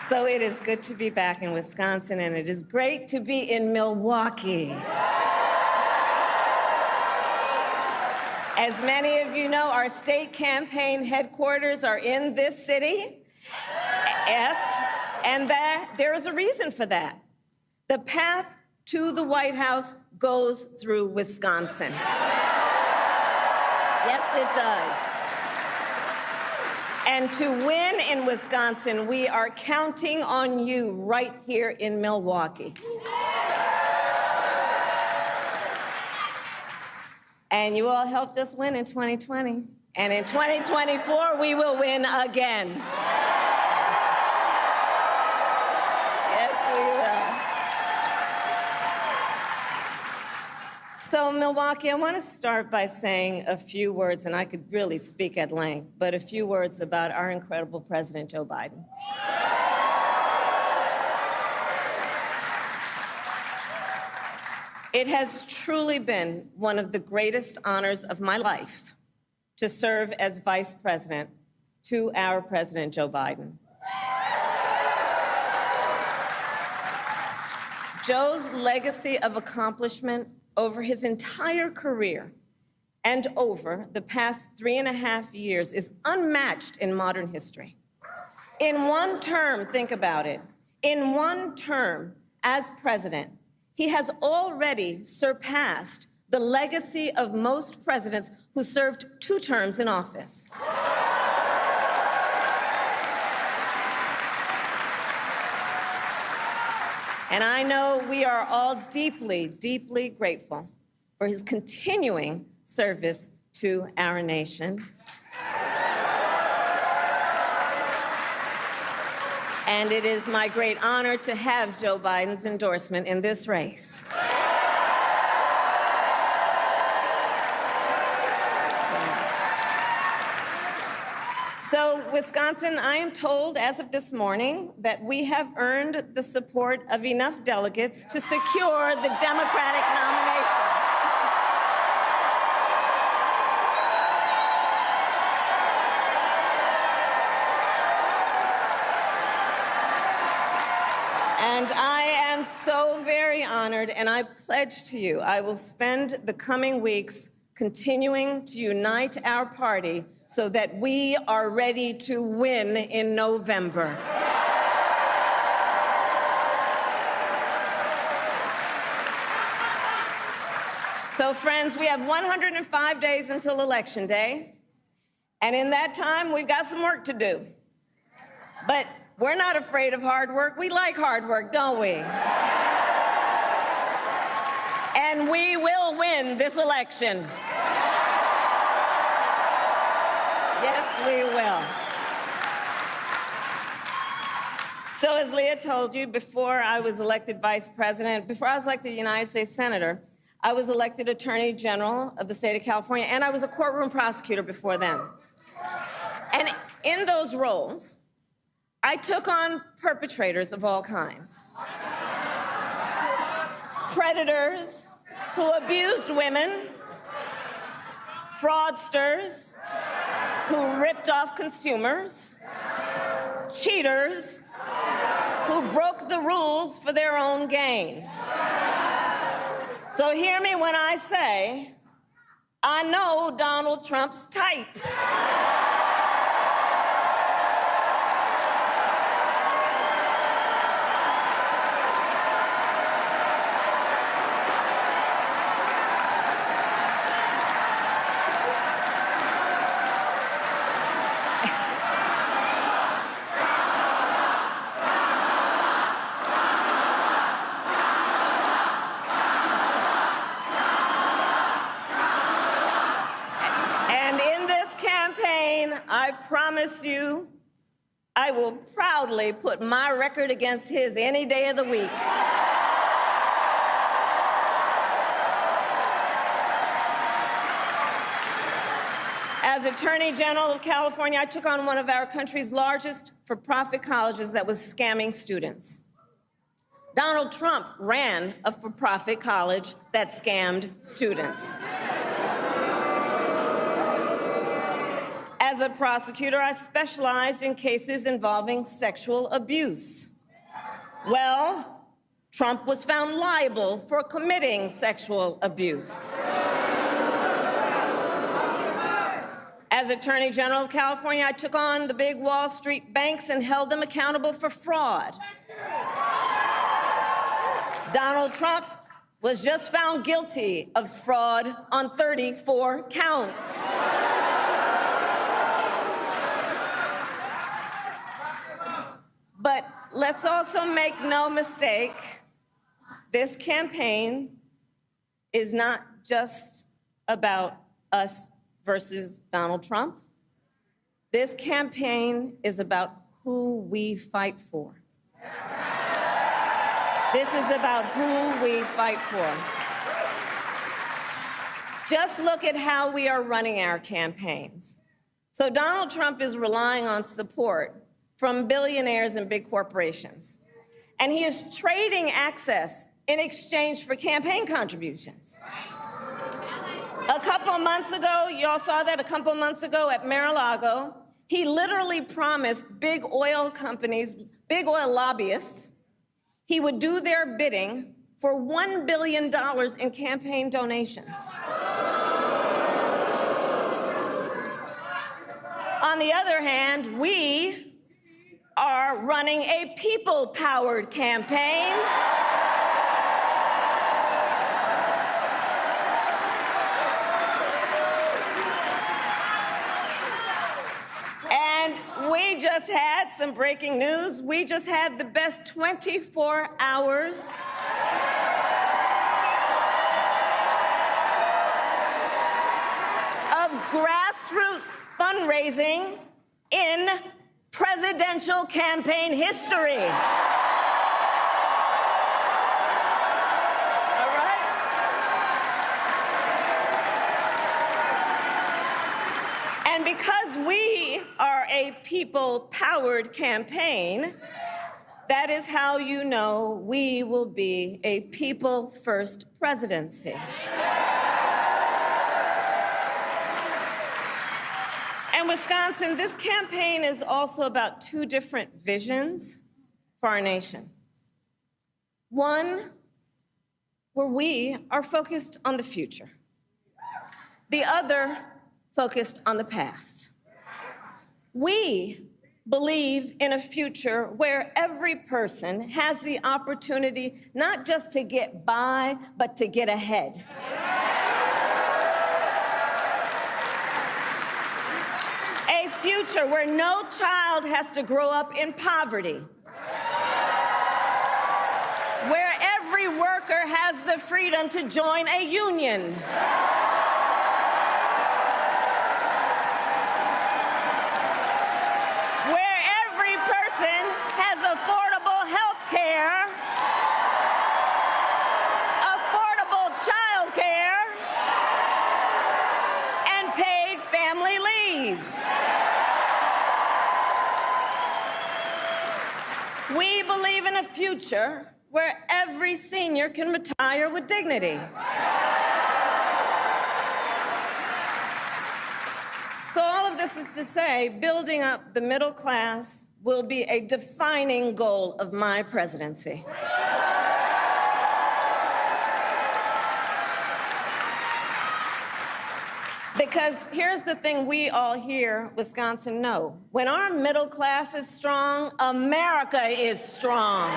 So it is good to be back in Wisconsin, and it is great to be in Milwaukee. As many of you know, our state campaign headquarters are in this city. Yes, and there is a reason for that. The path to the White House goes through Wisconsin. Yes, it does. And to win in Wisconsin, we are counting on you right here in Milwaukee. And you all helped us win in 2020. And in 2024, we will win again. Yes, we will. So, Milwaukee, I want to start by saying a few words, and I could really speak at length, but a few words about our incredible President Joe Biden. It has truly been one of the greatest honors of my life to serve as Vice President to our President Joe Biden. Joe's legacy of accomplishment over his entire career and over the past 3.5 years is unmatched in modern history. In one term, think about it, in one term as president, he has already surpassed the legacy of most presidents who served 2 terms in office. And I know we are all deeply, deeply grateful for his continuing service to our nation. And it is my great honor to have Joe Biden's endorsement in this race. So, Wisconsin, I am told as of this morning that we have earned the support of enough delegates to secure the Democratic nomination. And I am so very honored, and I pledge to you, I will spend the coming weeks continuing to unite our party so that we are ready to win in November. So, friends, we have 105 days until Election Day, and in that time, we've got some work to do. But we're not afraid of hard work. We like hard work, don't we? And we will win this election. Yes, we will. So as Leah told you, before I was elected vice president, before I was elected United States Senator, I was elected Attorney General of the state of California, and I was a courtroom prosecutor before then. And in those roles, I took on perpetrators of all kinds. Predators who abused women, fraudsters who ripped off consumers, cheaters who broke the rules for their own gain. So hear me when I say, I know Donald Trump's type. I will proudly put my record against his any day of the week. As Attorney General of California, I took on one of our country's largest for-profit colleges that was scamming students. Donald Trump ran a for-profit college that scammed students. As a prosecutor, I specialized in cases involving sexual abuse. Well, Trump was found liable for committing sexual abuse. As Attorney General of California, I took on the big Wall Street banks and held them accountable for fraud. Donald Trump was just found guilty of fraud on 34 counts. But let's also make no mistake, this campaign is not just about us versus Donald Trump. This campaign is about who we fight for. This is about who we fight for. Just look at how we are running our campaigns. So Donald Trump is relying on support from billionaires and big corporations. And he is trading access in exchange for campaign contributions. A couple months ago, y'all saw that a couple months ago at Mar-a-Lago, he literally promised big oil companies, big oil lobbyists, he would do their bidding for $1 billion in campaign donations. On the other hand, we are running a people-powered campaign. And we just had some breaking news. We just had the best 24 hours of grassroots fundraising in presidential campaign history. All right? And because we are a people-powered campaign, that is how you know we will be a people-first presidency. And Wisconsin, this campaign is also about two different visions for our nation. One, where we are focused on the future. The other, focused on the past. We believe in a future where every person has the opportunity not just to get by, but to get ahead. A future where no child has to grow up in poverty. Where every worker has the freedom to join a union. Where every person has affordable health care, affordable child care, and paid family leave. We believe in a future where every senior can retire with dignity. So all of this is to say, building up the middle class will be a defining goal of my presidency. Because here's the thing we all here, Wisconsin, know. When our middle class is strong, America is strong.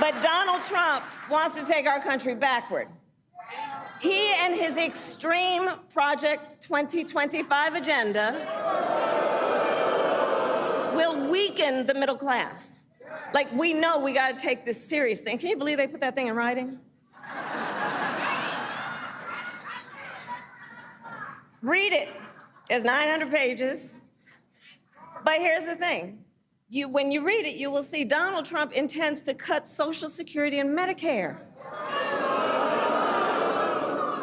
But Donald Trump wants to take our country backward. He and his extreme Project 2025 agenda will weaken the middle class. Like, we know we got to take this serious thing. Can you believe they put that thing in writing? Read it. It's 900 pages. But here's the thing. When you read it, you will see Donald Trump intends to cut Social Security and Medicare.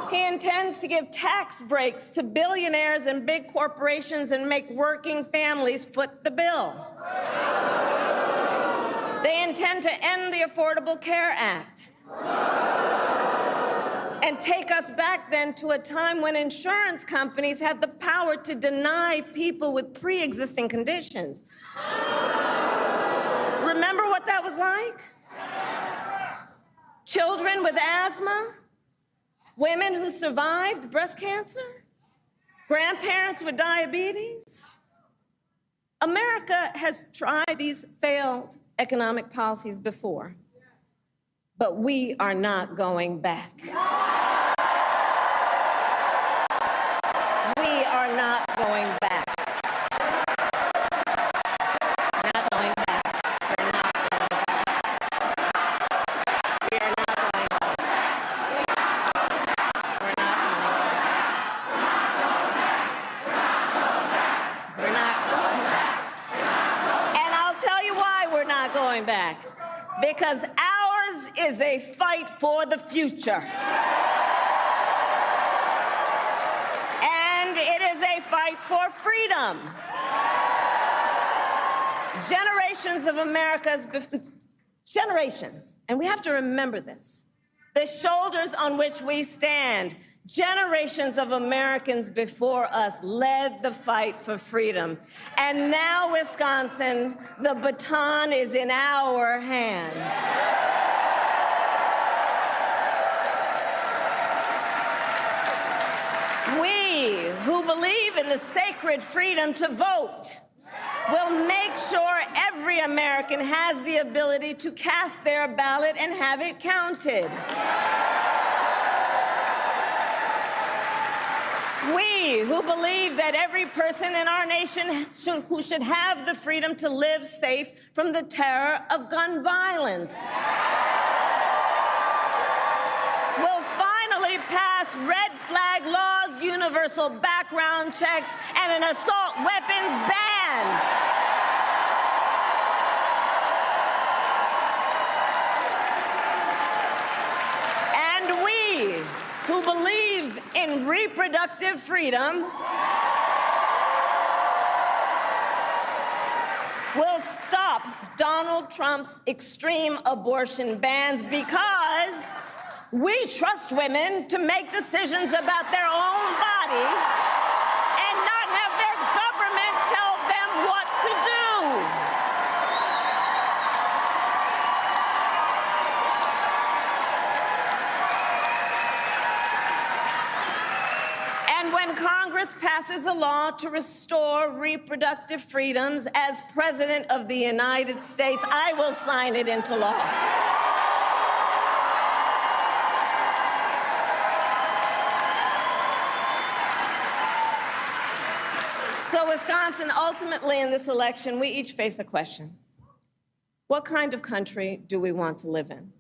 He intends to give tax breaks to billionaires and big corporations and make working families foot the bill. They intend to end the Affordable Care Act and take us back then to a time when insurance companies had the power to deny people with pre-existing conditions. Remember what that was like? Children with asthma, women who survived breast cancer, grandparents with diabetes. America has tried these failed economic policies before, but we are not going back. We are not going back. Not going back. We're not going back. We are not going back. We're not going back. We're not going back. And I'll tell you why we're not going back. Because ours is a fight for the future. And it is a fight for freedom. Generations of America's, generations, and we have to remember this, the shoulders on which we stand, generations of Americans before us led the fight for freedom. And now, Wisconsin, the baton is in our hands. We, who believe in the sacred freedom to vote, will make sure every American has the ability to cast their ballot and have it counted. We, who believe that every person in our nation who should have the freedom to live safe from the terror of gun violence, will finally pass red flag laws, universal background checks, and an assault weapons ban. And we, who believe in reproductive freedom, will stop Donald Trump's extreme abortion bans because we trust women to make decisions about their own body and not have their government tell them what to do. And when Congress passes a law to restore reproductive freedoms, as President of the United States, I will sign it into law. So, Wisconsin, ultimately in this election, we each face a question. What kind of country do we want to live in?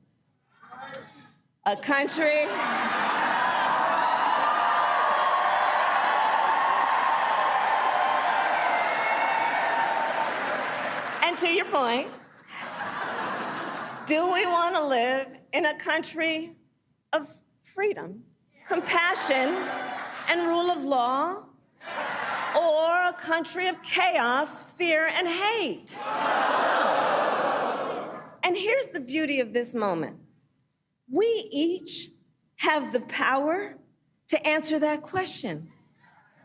A country and to your point, do we want to live in a country of freedom, compassion, and rule of law? Or a country of chaos, fear, and hate? And here's the beauty of this moment. We each have the power to answer that question.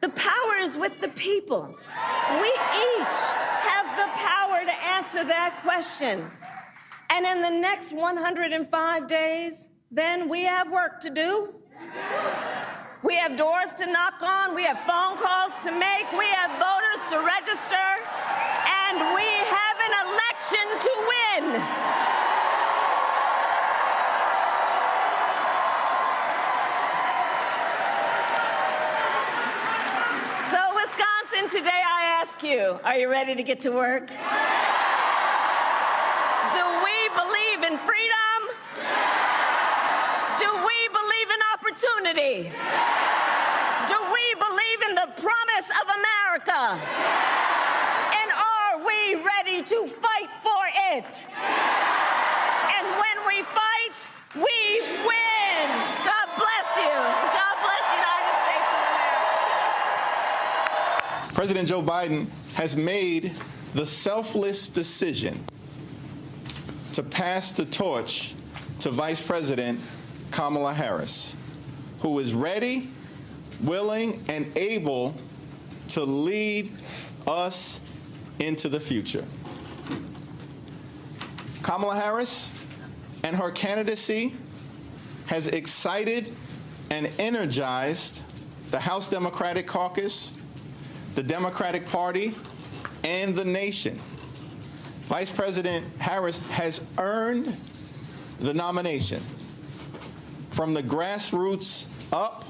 The power is with the people. We each have the power to answer that question. And in the next 105 days, then we have work to do. We have doors to knock on, we have phone calls to make, we have voters to register, and we have an election to win. So, Wisconsin, today I ask you, are you ready to get to work? Do we believe in freedom? Do we believe in opportunity? Do we believe in the promise of America? And are we ready to fight for it? And when we fight, we win. God bless you. God bless the United States of America. President Joe Biden has made the selfless decision to pass the torch to Vice President Kamala Harris, who is ready, willing, and able to lead us into the future. Kamala Harris and her candidacy has excited and energized the House Democratic Caucus, the Democratic Party, and the nation. Vice President Harris has earned the nomination from the grassroots up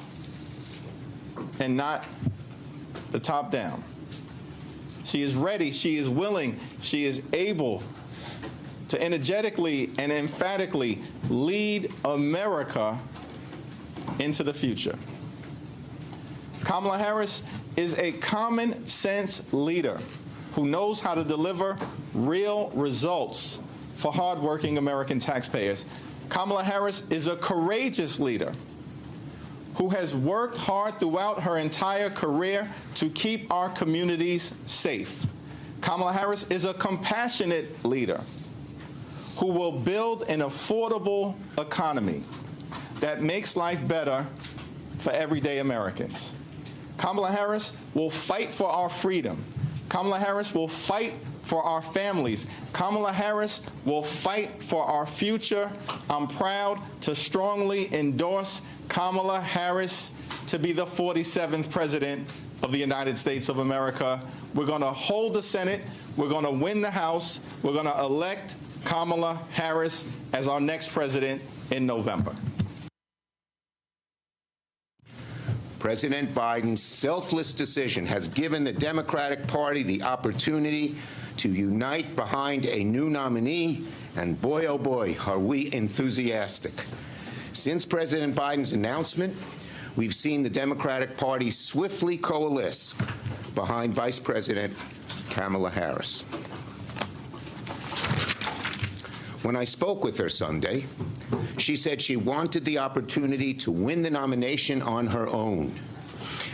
and not the top down. She is ready, she is willing, she is able to energetically and emphatically lead America into the future. Kamala Harris is a common sense leader who knows how to deliver real results for hardworking American taxpayers. Kamala Harris is a courageous leader who has worked hard throughout her entire career to keep our communities safe. Kamala Harris is a compassionate leader who will build an affordable economy that makes life better for everyday Americans. Kamala Harris will fight for our freedom. Kamala Harris will fight for our families. Kamala Harris will fight for our future. I'm proud to strongly endorse Kamala Harris to be the 47th President of the United States of America. We're going to hold the Senate. We're going to win the House. We're going to elect Kamala Harris as our next president in November. President Biden's selfless decision has given the Democratic Party the opportunity to unite behind a new nominee, and boy, oh boy, are we enthusiastic. Since President Biden's announcement, we've seen the Democratic Party swiftly coalesce behind Vice President Kamala Harris. When I spoke with her Sunday, she said she wanted the opportunity to win the nomination on her own,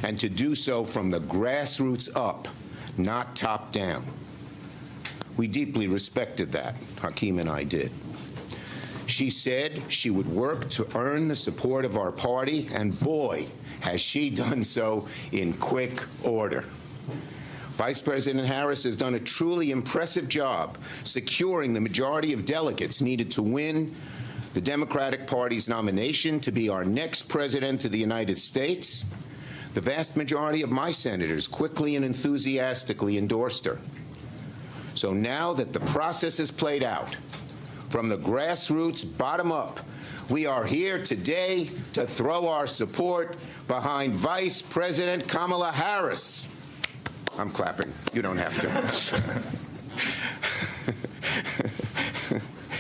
and to do so from the grassroots up, not top down. We deeply respected that, Hakeem and I did. She said she would work to earn the support of our party, and boy, has she done so in quick order. Vice President Harris has done a truly impressive job securing the majority of delegates needed to win the Democratic Party's nomination to be our next president of the United States. The vast majority of my senators quickly and enthusiastically endorsed her. So now that the process has played out, from the grassroots bottom up, we are here today to throw our support behind Vice President Kamala Harris. I'm clapping. You don't have to.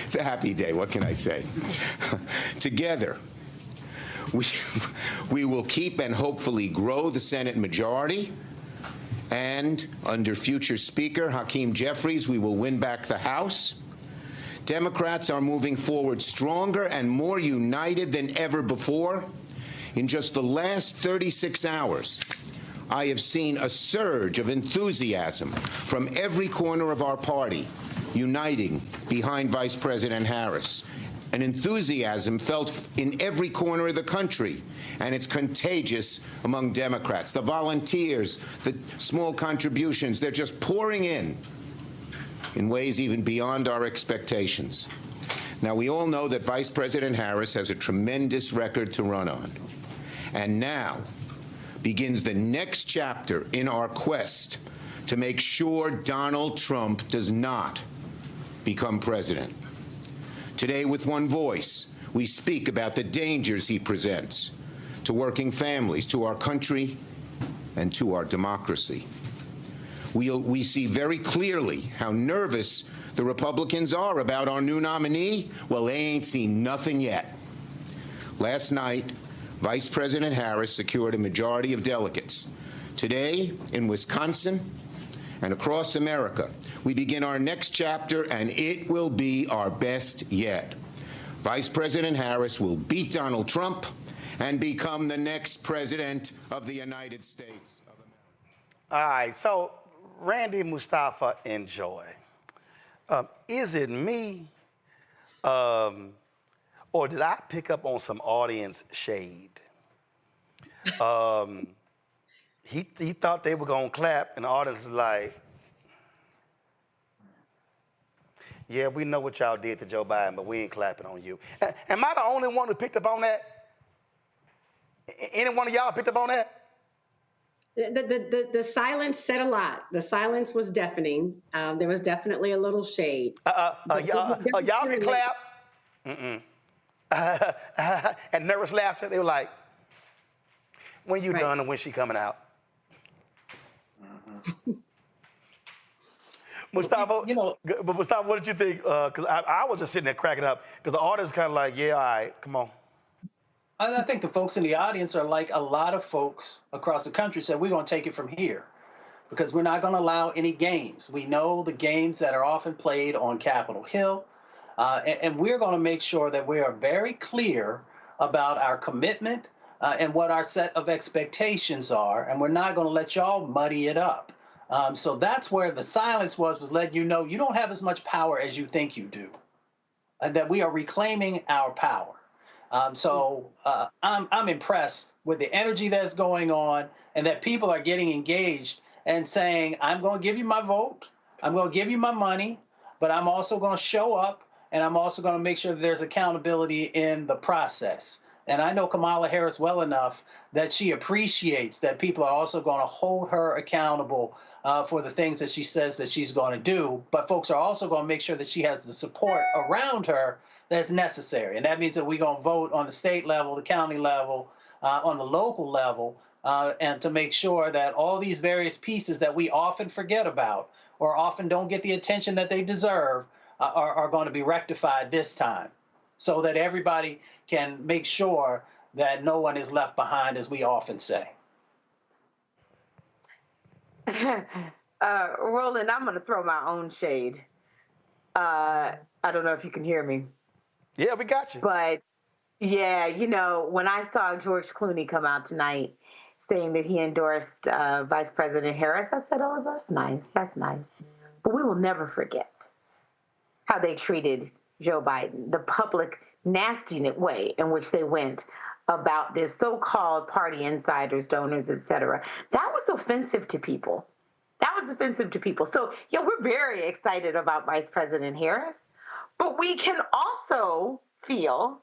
It's a happy day. What can I say? Together, we will keep and hopefully grow the Senate majority. And under future Speaker Hakeem Jeffries, we will win back the House. Democrats are moving forward stronger and more united than ever before. In just the last 36 hours, I have seen a surge of enthusiasm from every corner of our party, uniting behind Vice President Harris. An enthusiasm felt in every corner of the country, and it's contagious among Democrats. The volunteers, the small contributions, they're just pouring in ways even beyond our expectations. Now, we all know that Vice President Harris has a tremendous record to run on. And now begins the next chapter in our quest to make sure Donald Trump does not become president. Today, with one voice, we speak about the dangers he presents to working families, to our country, and to our democracy. We see very clearly how nervous the Republicans are about our new nominee. Well, they ain't seen nothing yet. Last night, Vice President Harris secured a majority of delegates. Today, in Wisconsin and across America, we begin our next chapter, and it will be our best yet. Vice President Harris will beat Donald Trump and become the next president of the United States of America. All right, so Randy Mustafa and Joy, is it me, or did I pick up on some audience shade? He thought they were gonna clap, and the audience was like, yeah, we know what y'all did to Joe Biden, but we ain't clapping on you. Am I the only one who picked up on that? Any one of y'all picked up on that? The silence said a lot. The silence was deafening. There was definitely a little shade. Y'all can clap. And nervous laughter. They were like, when you done and when she coming out? Mustafa, but Mustafa, what did you think? Because I was just sitting there cracking up because the audience kind of like, yeah, all right, come on. I think the folks in the audience are like a lot of folks across the country said, we're going to take it from here because we're not going to allow any games. We know the games that are often played on Capitol Hill, and we're going to make sure that we are very clear about our commitment and what our set of expectations are, and we're not going to let y'all muddy it up. So that's where the silence was letting you know you don't have as much power as you think you do, and that we are reclaiming our power. I'm impressed with the energy that's going on and that people are getting engaged and saying, I'm going to give you my vote, I'm going to give you my money, but I'm also going to show up and I'm also going to make sure that there's accountability in the process. And I know Kamala Harris well enough that she appreciates that people are also going to hold her accountable for the things that she says that she's going to do. But folks are also going to make sure that she has the support around her that's necessary. And that means that we're going to vote on the state level, the county level, on the local level, and to make sure that all these various pieces that we often forget about or often don't get the attention that they deserve are going to be rectified this time, so that everybody can make sure that no one is left behind, as we often say. Roland, I'm going to throw my own shade. I don't know if you can hear me. Yeah, we got you. But, yeah, when I saw George Clooney come out tonight saying that he endorsed Vice President Harris, I said, oh, that's nice. That's nice. But we will never forget how they treated Joe Biden, the public nasty way in which they went about this so-called party insiders, donors, et cetera. That was offensive to people. So, yeah, we're very excited about Vice President Harris, but we can also feel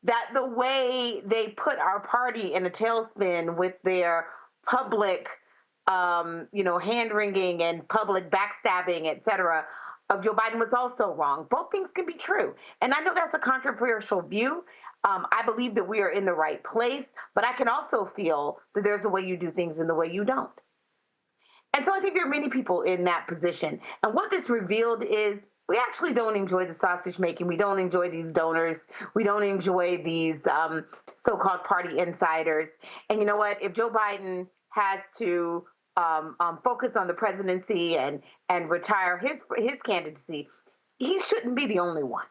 that the way they put our party in a tailspin with their public, hand-wringing and public backstabbing, et cetera, of Joe Biden was also wrong. Both things can be true. And I know that's a controversial view. I believe that we are in the right place, but I can also feel that there's a way you do things and the way you don't. And so I think there are many people in that position. And what this revealed is we actually don't enjoy the sausage making. We don't enjoy these donors. We don't enjoy these so-called party insiders. And you know what? If Joe Biden has to focus on the presidency and retire his candidacy, he shouldn't be the only one.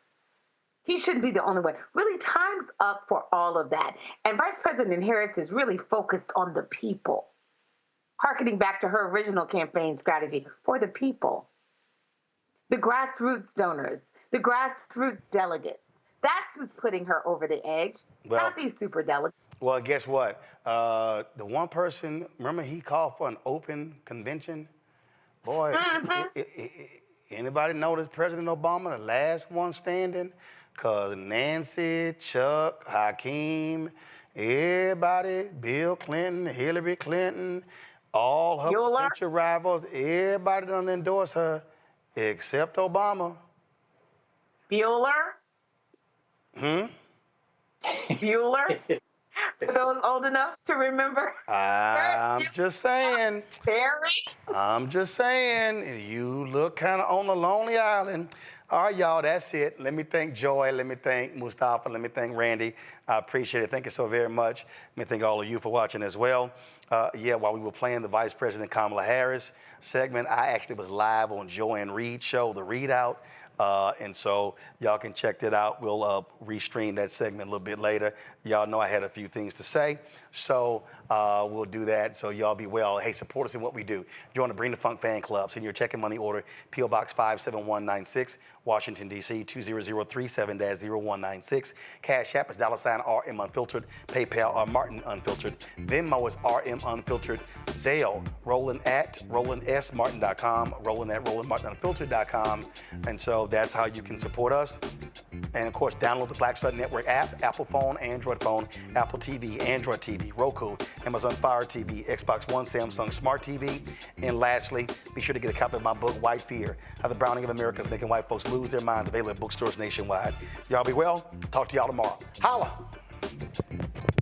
Really, time's up for all of that. And Vice President Harris is really focused on the people, hearkening back to her original campaign strategy for the people. The grassroots donors, the grassroots delegates. That's who's putting her over the edge, not these super delegates. Well, guess what? The one person, remember he called for an open convention? Boy, anybody notice President Obama, the last one standing? Because Nancy, Chuck, Hakeem, everybody, Bill Clinton, Hillary Clinton, all her potential rivals, everybody done endorse her except Obama. Bueller? Bueller? For those old enough to remember. I'm just saying. Barry? I'm just saying. You look kind of on a lonely island. All right, y'all, that's it. Let me thank Joy. Let me thank Mustafa. Let me thank Randy. I appreciate it. Thank you so very much. Let me thank all of you for watching as well. While we were playing the Vice President Kamala Harris segment, I actually was live on Joy and Reed show, The Readout. And so y'all can check that out. We'll restream that segment a little bit later. Y'all know I had a few things to say, so we'll do that. So y'all be well. Hey, support us in what we do. Join the Bring the Funk fan club. Send your check and money order, P.O. Box 57196, Washington, D.C. 20037-0196. Cash App is $RM Unfiltered. PayPal are Martin Unfiltered. Venmo is RM Unfiltered. Zelle, Roland at RolandSMartin.com. Roland at RolandMartinUnfiltered.com. And so that's how you can support us. And of course, download the Black Star Network app, Apple phone, Android phone, Apple TV, Android TV, Roku, Amazon Fire TV, Xbox One, Samsung Smart TV. And lastly, be sure to get a copy of my book, White Fear, How the Browning of America is Making White Folks Lose Their Minds, available at bookstores nationwide. Y'all be well. Talk to y'all tomorrow. Holla!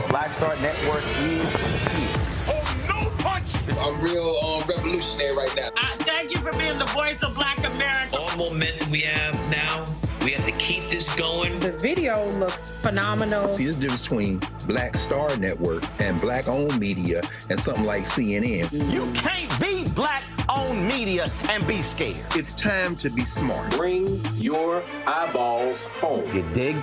Black Star Network is here. Oh, no punch! I'm real revolutionary right now. Thank you for being the voice of Black America. All momentum we have now, we have to keep this going. The video looks phenomenal. See, there's a difference between Black Star Network and black-owned media and something like CNN. You can't be black-owned media and be scared. It's time to be smart. Bring your eyeballs home. You dig?